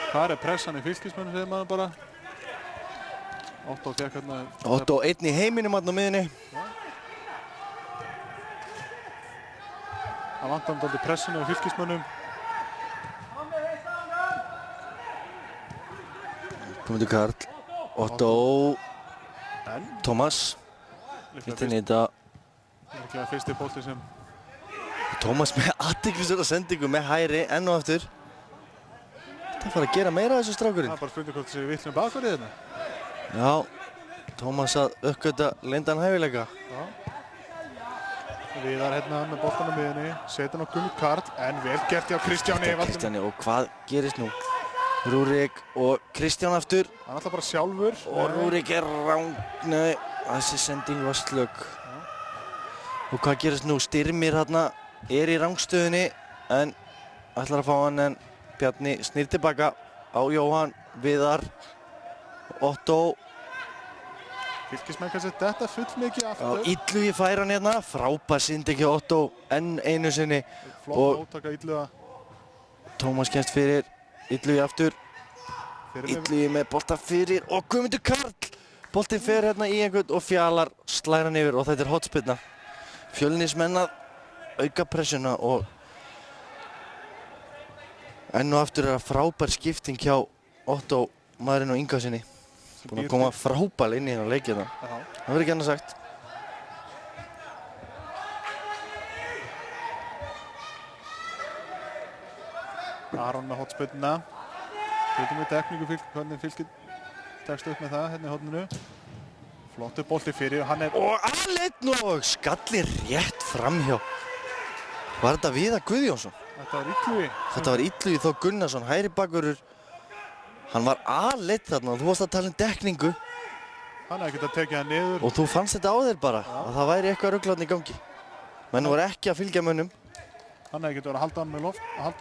Hvað pressan í Fylkismönnum, segir maður bara. Otto gekk hérna. Otto einn í heiminum hérna á miðjunni. Það vantar hann dálítið pressinu á Fylkismönnum. Guðmundur Karl, Otto, Tómas. Hitt inn í þetta. Líklega fyrsti bolti sem Tómas með athyglisverða sendingu með hægri enn og aftur. Þetta fara að gera meira af þessu strákurinn. Það bara spurning hvort það sé vittlum bakvarið hérna. Já, Tómas að uppgöta leyndan hæfileika. Já. Viðar hérna með boltan á miðjunni, setur hann á Guðmund Karl, en vel gert hjá Kristjáni. Kristjáni, og hvað gerist nú? Rúrik og Kristján aftur. Hann ætla bara sjálfur. Og Rúrik rang, nei, þessi sending var slögg. Og hvað gerist nú? Styrmir hérna í rangstöðunni, en ætlar að fá hann, en Bjarni snýr tilbaka á Jóhann, Viðar, Otto. Fylkismenn kannski þetta fullmikið aftur. Já, Illugi fær hann hérna, frábær sending hjá Otto, enn einu sinni. Flott móttaka Illuga. Tómas kemst fyrir, Illugi aftur. Illugi með bolta fyrir og Guðmundur Karl. Boltinn fer hérna í einhvern og Fjalar slær hann yfir og þetta hotspinna. Fjölnismenn að auka pressuna og enn og aftur það frábær skipting hjá Otto, Marino Ingasinni. Búinn að koma frábær inn í hérna leikina. Það verður ekki annað sagt. Aron með hotspinna. Fylgjum við tekníku hvernig Fylkir tekst upp með það hérna í horninu. Flottur bolti fyrir og hann og Alinn og skallir rétt framhjá. Var þetta Viðar Guðjónsson? Þetta var Illugi. Þetta var Illugi Þór Gunnarsson, hægri bakvörður. Hann var Alinn þarna og þú varst að tala dekningu. Hann hefði getað tekið hann niður. Og þú fannst þetta á þér bara, að það væri eitthvað ruglarn í gangi. Menn voru ekki að fylgja mönnum. Hann hefði getað verið að halda hann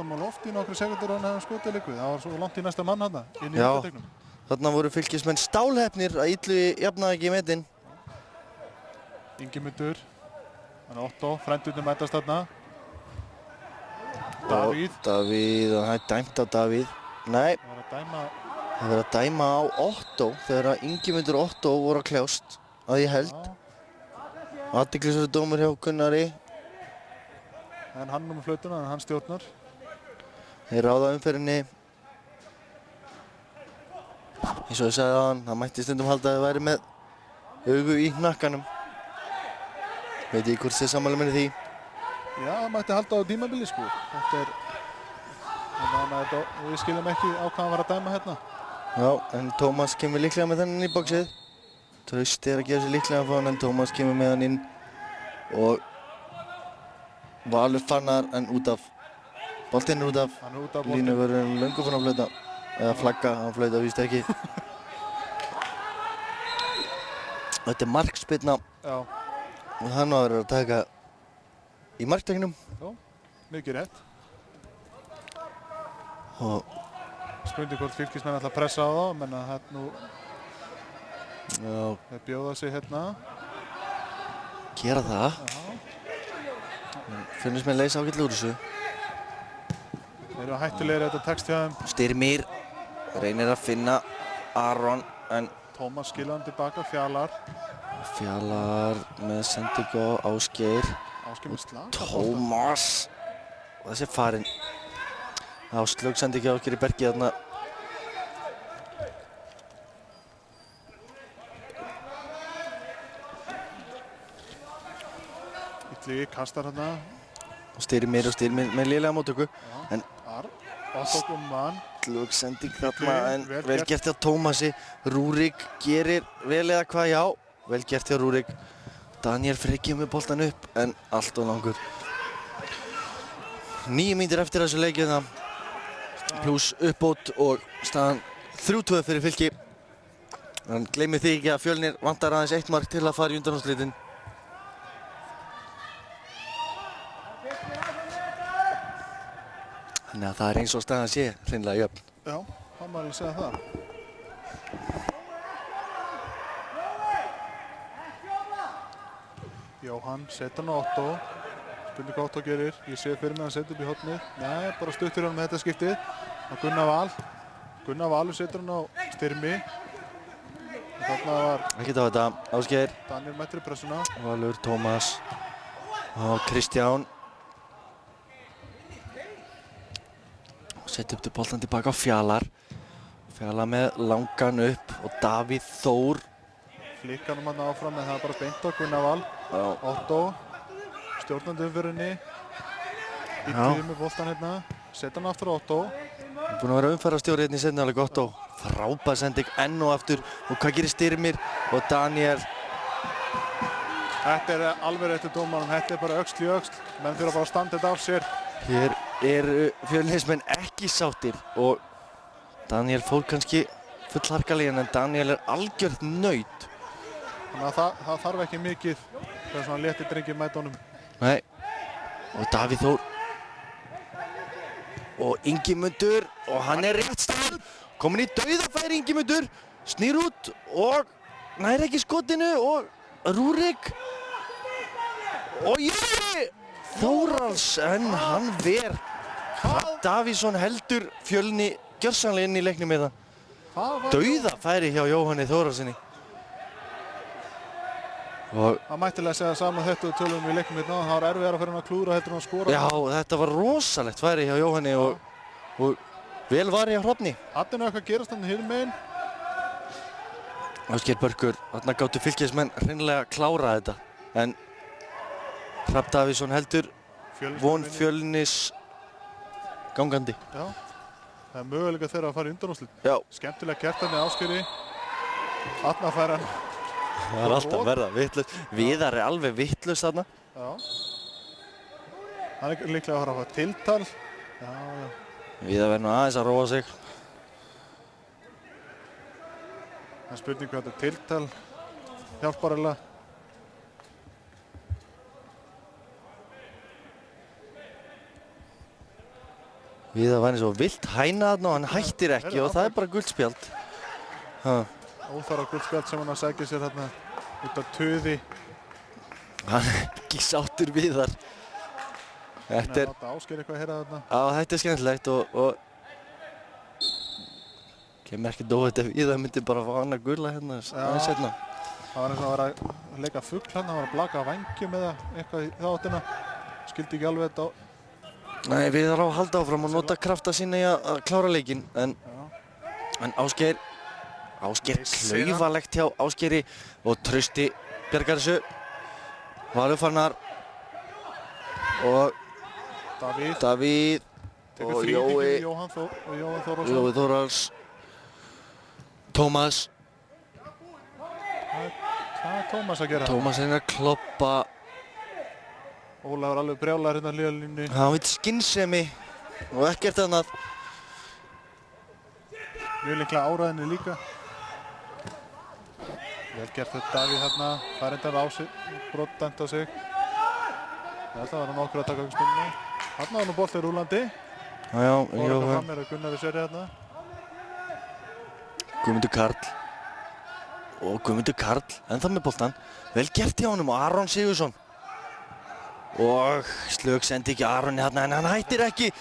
með loft í nokkru sekundur og hann hefði skotið líkuð. Það var svo langt í næsta mann hann inn í undirteiknum. Þarna voru Fylkismenn stálhefnir að Illugi jafnaði ekki metinn. Ingimundur. Þannig Otto, frendurnir mætast þarna. Davíð. Davíð, það er dæmt á Davíð. Nei, það verður að dæma á Otto þegar að Ingimundur og Otto voru að kljást, að ég held. Athyglisverður dómur hjá Gunnari. En hann með flautuna, en hann stjórnar. Þeir ráða umferðinni. Eins og ég sagði áðan, það mætti stundum halda að þið væri með augu í hnakkanum. Veit ég hvort þið sammála mér í því? Já, það mætti halda á tímabili sko. Þetta er... Við skiljum ekki á hvað hann var að dæma hérna. Já, en Tómas kemur líklega með þennan í bóksið. Trausti að gefa sér líklega að fá hann, en Tómas kemur með hann inn. Og Valur fannar en út af. Boltinn er út af. Línuvörðurinn löngu fann að flauta. Eða flagga, hann flauta víst ekki. Þetta er markspyrna. Já. Og hann á að vera að taka í markteknum. Já, mikið rétt. Og spurning hvort Fylkismenn ætla að pressa á það, menn að hérna nú þeir bjóða sig hérna. gera það. Fjölnismenn leysa ágætlega úr þessu. Þeir eru hættulegir þetta tekst hjá þeim. Styrmir reynir að finna Aron en Tómas skilur hann tilbaka, Fjalar með sendingu á Ásgeir. Ásgeir með slag. Tómas og þessi er farinn. Áslaug sendingu á Ásgeir í bergið þarna. Illugi kastar hérna. Og Styrmir með lélega móttöku. En Otto mann. Sending þarna en vel gert hjá Tómasi. Rúrik gerir vel eða hvað, já. Vel gert hjá Rúrik. Daniel Freyr með boltan upp en allt of langur. 9 mínútur eftir þessu leikið pluss uppbót og staðan 3-2 fyrir Fylki. En gleymið því ekki að Fjölnir vantar aðeins 1 mark til að fara í undanúrslitin. Þannig að það er eins og staðan sé hreinlega jöfn. Já, það má alveg segja það. Jóhann setur hann á Otto. Spurning hvað Otto gerir. Ég sé fyrir mig að hann setur upp í hornið. Nei, bara stuttur hann með þetta skiptið. Á Gunnar Val. Gunnar Valur setur hann á Styrmi. Þarna var... Ekkert á þetta. Ásgeir. Daniel mættir í pressuna. Valur, Tómas og Kristján. Sett upp til boltan tilbaka á Fjalar. Fjalar með langan upp og Davíð Þór. Flikkar hann áfram en það er bara beint á Gunnar Val. Otto. Stjórnandi umfyrinni. Illugi með boltan hérna. Sett hann aftur á Otto. Búinn að vera umferðarstjóri hérna í seinni hálfleik Otto. Frábær sending enn og aftur. Og hvað gerir Styrmir og Daniel? Þetta er alveg réttur dómaranum. Þetta er bara öxl í öxl. Menn þurfa bara að standa þetta af sér. Hér eru Fjölnismenn ekki sáttir og Daniel fór kannski fullharkalega en Daniel er algjört naut. Þannig að það þarf ekki mikið þegar svona léttir drengir mæta honum. Nei. Og Davíð Þór. Og Ingimundur og hann er rétt stað. Komin í dauðafæri Ingimundur. Snýr út og nær ekki skotinu og Rúrik. Og Jói Þórals en hann ver. Davíðsson heldur Fjölni gjörsamlega inn í leiknum með það. Dauðafæri hjá Jóhanni Þóralsinni. Það mættilega segja saman þetta og tölum í leiknum hérna. Það var erfiðara fyrir hann að klúra heldur en að skora. Já, þetta var rosalegt færi hjá Jóhanni og vel var hjá Hrafni. Þarna er eitthvað gerast hann hinum megin. Ásgeir Börkur, þarna gátu Fylkismenn hreinlega klára þetta. En Hrafn Davíðsson heldur von Fjölnis gangandi. Já, það er möguleika þeirra að fara í undanúrslit. Já. Skemmtilega gert hann með Ásgeiri. Þarna fær hann. Það er alltaf verða vitlaust. Viðar er alveg vitlaust þarna. Já. Hann er líklega að fara að fá tiltal. Já. Viðar verður nú aðeins að róa sig. Það er spurning hvað þetta er tiltal. Hjálpar eiginlega. Viðar var eins og vilt hæna þarna og hann hættir ekki og það er bara gult spjald. Óþarfa gult spjald sem hann að sækja sér þarna út af töði. Hann er ekki sáttur Viðar. Þetta er... Ásgeir eitthvað að heyra þarna. Já, þetta er skemmtilegt og... Kemur ekki dóið ef Viðar myndi bara fá annað gula hérna aðeins seinna. Það var eins og að vera að leika fugl hérna, hann var að blaka vængjum eða eitthvað í þáttina. Skildi ekki alveg þetta á... Nei, Viðar á að halda áfram og nota krafta sína í að klára leikinn, en Ásgeir klaufalegt hjá Ásgeiri og Trausti bjargar þessu. Valur Fannar og Davíð og Jói Þórals. Tómas. Hvað er Tómas að gera? Tómas er að kloppa. Ólafur alveg brjálar hérna liðalínni. Hann veit skynsemi og ekkert annað. Mjög líklega áræðinni líka. Vel gert þetta Davíð hérna. Það er enda á sig, broddæmt á sig. Þetta var hann okkur að taka spilinu. Þarna var nú boltið rúlandi. Já, Jóhann. Fram er að Gunnar í seri hérna. Guðmundur Karl. og Guðmundur Karl ennþá með boltan, vel gert hjá honum og Aron Sigurðsson og slök sendi ekki Aroni þarna en hann hættir ekki.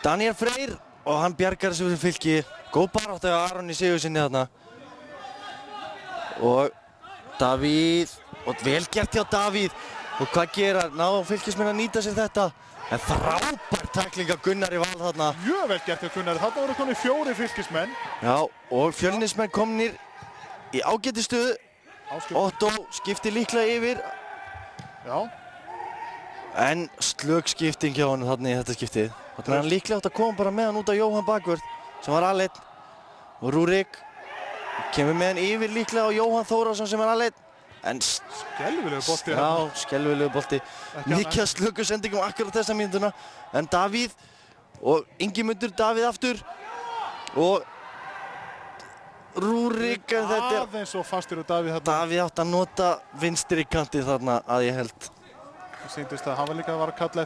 Daniel Freyr og hann bjargar þessu fyrir Fylki, góð barátta hjá Aroni Sigurðssoni þarna og Davíð og vel gert hjá Davíð og hvað gera, ná Fylkismenn að nýta sér þetta en frábær tækling af Gunnari Val þarna. Mjög vel gert hjá Gunnari, þarna voru konið 4 Fylkismenn. Já, og Fjölnismenn komnir í ágæti stöðu. Otto skiptir líklega yfir. Já. En slök skipting hjá hann þarna í þetta skiptið. Þannig að hann líklega átt að koma bara með hann út af Jóhann bakvörð sem var aleinn. Og Rúrik kemur með hann yfir líklega á Jóhann Þórðarsson sem er aleinn. En skelfilegur bolti. Já, skelfilegur bolti. Mikið að slöku sendingum akkurat þessa mínútuna. En Davíð og Ingimundur Davíð aftur og Rúrik, en þetta er aðeins og fastur og Davíð þarna. Davíð átt að nota vinstri kantið þarna að ég held. Það sýndist að hann var líka að vara að kalla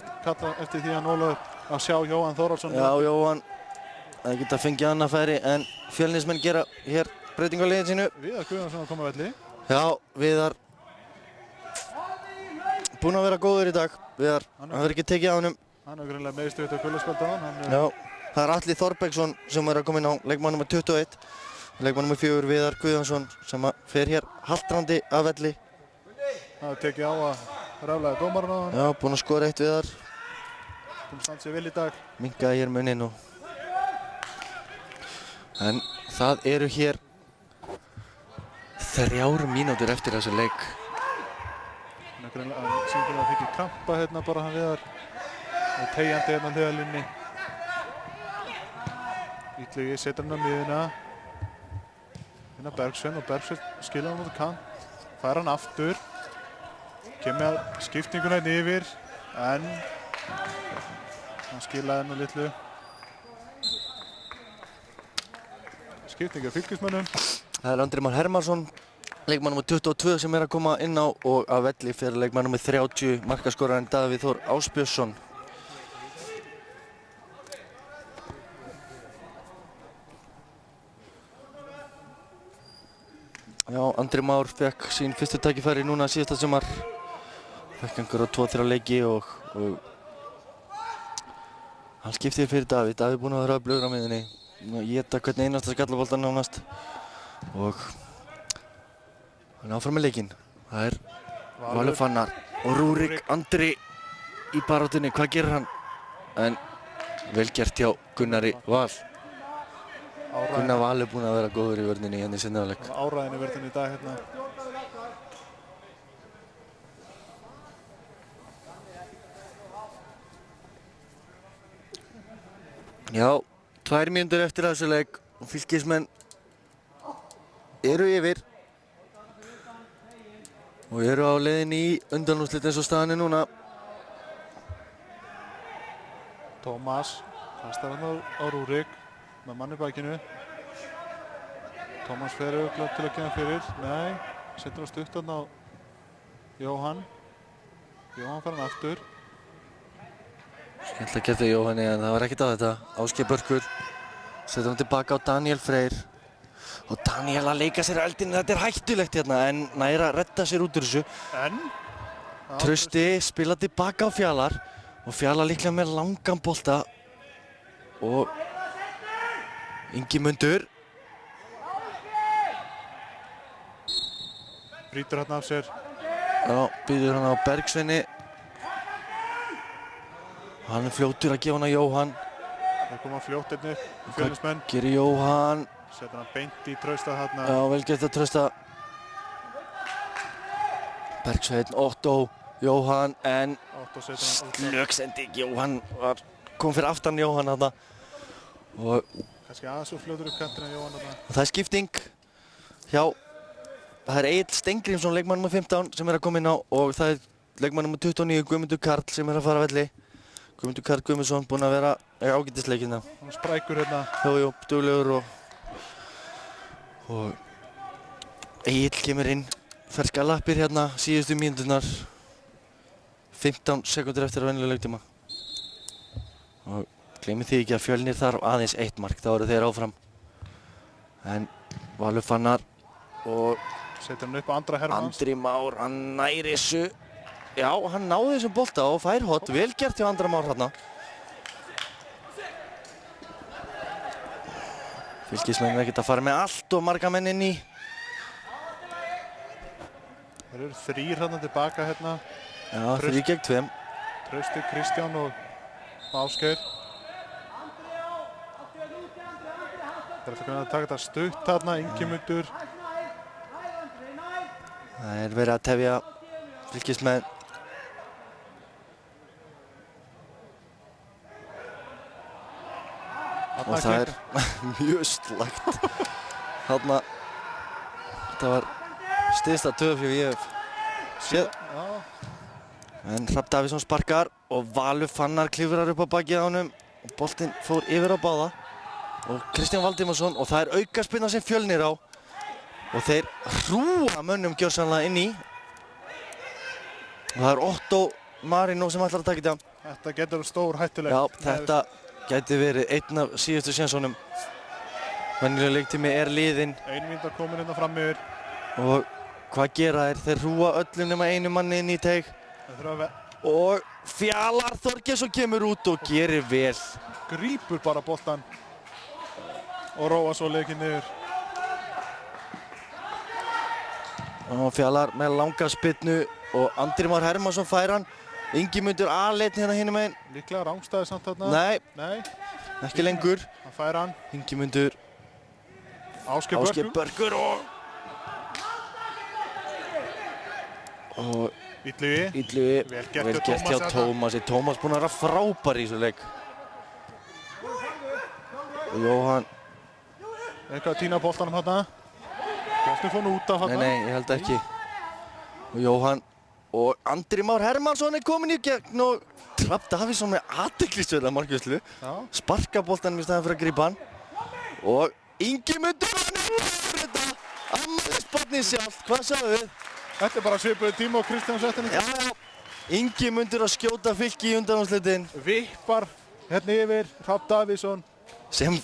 eftir því að Ólafur að sjá Jóhann Þórðarsson. Já, Jóhann að geta fengið annað færi en Fjölnismenn gera hér breytingu á liðinu sínu. Viðar Guðjónsson að koma á velli. Já, Viðar búinn að vera góður í dag. Viðar, hann verður ekki tekið á honum. Hann er greinilega meðstu þetta gullarspjald á hann. Já, það er Atli Þorbergsson sem er að koma inn á leikmann nr. 21. Leikmann nr. 4 Viðar Guðjónsson sem fer hér haltrandi af velli. Það er tekið á að ræflega dómarinn á hann. Já, búinn að skora 1 Viðar. Búinn að standa sig vel í dag. Minnkaði hér muninn og en það eru hér 3 mínútur eftir þessu leik. Hann er greinilega að sýndur að þykir krampa hérna bara hann Viðar. Og tegjandi hérna hliðarlínni. Illugi setur hann á miðuna. Hérna Bergsveinn og Bergsveinn skilur hann út á kant. Fær hann aftur. Kemur með skiptinguna hérna yfir. En hann skilaði hennu litlu. Skipting af Fylkismönnum. Það er Andri Már Hermansson, leikmann nr. 22 sem er að koma inn á og af velli fyrir leikmann nr. 30, markaskorarinn Davíð Þór Ásbjörnsson. Já, Andri Már fekk sín fyrstu tækifæri núna síðasta sumar. Fekk einhverja 2-3 leiki og hann skiptir fyrir Davíð. Davíð búinn að vera öflugur á miðjunni. Éta hvern einasta skallabolta nánast og hann er áfram með leikinn. Það er Valur Fannar og Rúrik Andri í baráttunni. Hvað gerir hann? En vel gert hjá Gunnari Val. Gunnar Val er búinn að vera góður í vörninni hérna í seinni hálfleik. Áræðin í vörninni í dag hérna. Já, 2 mínútur eftir þessu leik og Fylkismenn eru yfir og eru á leiðinni í undanúrslit eins og staðan er núna. Tómas kastar hann á Rúrik með mann í bakinu. Tómas fer auðvitað til að gefa fyrir. Nei, setur hann stutt hann á Jóhann. Jóhann fer hann aftur. Skemmtilega gert hjá Jóhanni en það var ekkert á þetta. Ásgeir Börkur setur hann tilbaka á Daniel Freyr. Og Daniel að leika sér eldinn, þetta er hættulegt hérna en nær að redda sér út úr þessu. Trausti spila tilbaka á Fjalar og Fjalar líklega með langan bolta. Og Ingimundur. Brýtur hann af sér. Já, býður hann á Bergsveini. Hann er fljótur að gefa hann að Jóhann. Það koma fljótt einnig, Fjölnismenn. Hvað gerir Jóhann? Setur hann beint í Trausta þarna. Já, vel gert að Trausta. Bergsveinn, Otto, Jóhann, en slöksending. Jóhann kom fyrir aftan Jóhann þarna. Og kannski aðeins og fljótur upp kantina Jóhann þarna. Og það er skipting hjá, það er Egill Steingrímsson, leikmann nr. 15 sem er að koma inn á og það er leikmann nr. 29, Guðmundur Karl sem er að fara að velli. Guðmundur Karl Guðmundsson búinn að vera ágætisleikinn. Hann er sprækur hérna. Jú, duglegur og Egill kemur inn, ferska lappir hérna síðustu mínúturnar. 15 sekúndur eftir að venjulega leiktíma. Og gleymið því ekki að Fjölnir þarf aðeins 1 mark, þá eru þeir áfram. En Valur Fannar og Setur hann upp á Andra Hermanns. Andri Már, hann næri þessu. Já, hann náði þessum bolta og fær hot. Vel gert hjá Andra Már hérna. Fylkismenn er ekkert að fara með allt og marga menn inn í. Það eru 3 hérna tilbaka hérna. Já, 3 gegn 2. Trausti, Kristján og Ásgeir. Það er alltaf að taka þetta stutt hérna, Ingimundur. Það er verið að tefja Fylkismenn. Og það er mjög slagt. Þarna, þetta var stysta töfjum ég hef séð. En Hrafn Davíðsson sparkar og Valur Fannar klifrar upp á bakið á honum og boltinn fór yfir á báða og Kristján Valdimarsson og það er aukaspyrna sem Fjölnir á og þeir hrúa mönnum gjörsamlega inn í og það er Otto Marino sem ætlar að taka þetta. Þetta getur stór hættulegt. Já, þetta gæti verið einn af síðustu sénsonum. Venjulegur leiktími er liðinn. 1 mínúta komin hérna fram yfir. Og hvað gera þeir? Þeir hrúa öllum nema einu manni inn í teig. Og Fjalar Þorgeirsson kemur út og gerir vel. Grípur bara boltan og róa svo leikinn niður. Og Fjalar með langa spyrnu og Andri Már Hermannsson fær hann. Ingimundur aðleitn hérna hinum meginn. Líklega rangstæði samt þarna. Nei, ekki lengur. Hann fær hann. Ingimundur. Ásgeir Börgur og Illugi. Vel gert hjá Tómasi. Tómas búinn að vera frábær í þessu leik. Og Jóhann. Eitthvað að týna boltanum hérna. Boltinn fór nú út af hérna. Nei, ég held ekki. Og Jóhann. Og Andri Már Hermannsson er komin í gegn og Hrafn Davíðsson með athyglisverða markvörslu. Sparka boltanum í staðinn fyrir að grípa hann. Og Ingimundur hann er úr þetta. Afmælisbarnið sjálft, hvað sagðu þið? Þetta er bara svipuðu tíma á Kristján settinni. Já. Ingimundur að skjóta Fylki í undanúrslitin. Vippar hérna yfir Hrafn Davíðsson. Sem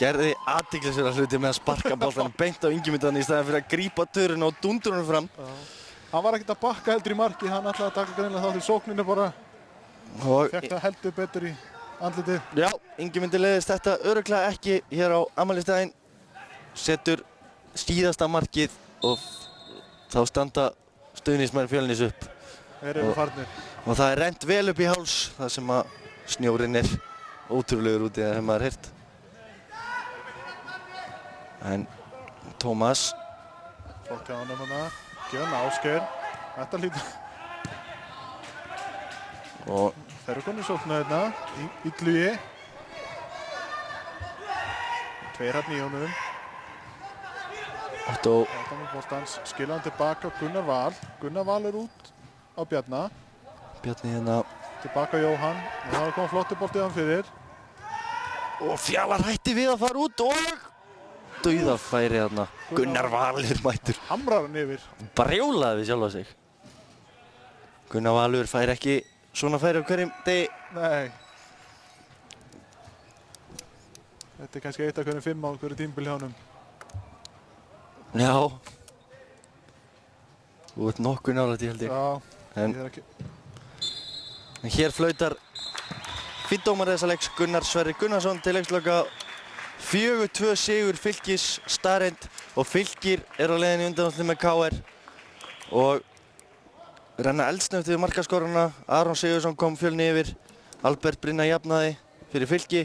gerði athyglisverða hluti með að sparka boltanum beint á Ingimundur í staðinn fyrir að grípa töruna og dundur hann fram. Hann var ekkert að bakka heldur í marki, hann ætlaði að taka greinilega þátt í sókninu bara. Og fekk það heldur betur í andlitið. Já, Ingimundur leiðist þetta örugglega ekki hér á afmælisdaginn. Setur síðasta markið og þá standa stuðningsmenn Fjölnis upp. Þeir eru farnir. Og það er rennt vel upp í háls, þar sem að snjórinn er ótrúlegur úti, það hefur maður heyrt. En Tómas. Flott hjá honum hana. Gjörn Ásgeir. Þetta hlýtur. Og þeir eru konið sóknu hérna. Illugi. 2 hérna í honum. Otto. Þetta með boltans. Skilja hann tilbaka Gunnar Val. Gunnar Val er út á Bjarna. Bjarni hérna. Tilbaka Jóhann. Og það er komið flottu boltið hann fyrir. Og Fjalar hætti við að fara út og dauðafæri þarna. Gunnar Valur mættur. Hamrar hann yfir. Brjálaði við sjálfa sig. Gunnar Valur fær ekki svona færi á hverjum degi. Nei. Þetta er kannski 1 af hverjum 5 á hverju tímabili hjá honum. Já. Þú ert nokkuð nálægt í held ég. Já, ég er ekki. En hér flautar fínn dómari þessa leiks Gunnar Sverrir Gunnarsson til leiksloka. 4-2 sigur Fylkis staðreynd og Fylkir er á leiðinni í undanúrslit með KR og renna eldsnögt við markaskorana. Aron Sigurðsson kom Fjölni yfir, Albert Brynja jafnaði fyrir Fylki,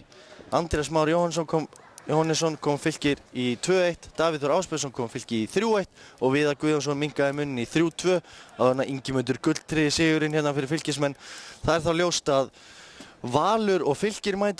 Andrés Már Jóhannesson kom Fylkir í 2-1, Davíð Þór Ásbjörnsson kom Fylki í 3-1 og Viðar Guðjónsson minkaði muninn í 3-2 á þarna Ingimundur gulltryggði sigurinn hérna fyrir Fylkismenn. Það er þá ljóst að Valur og Fylkir mæta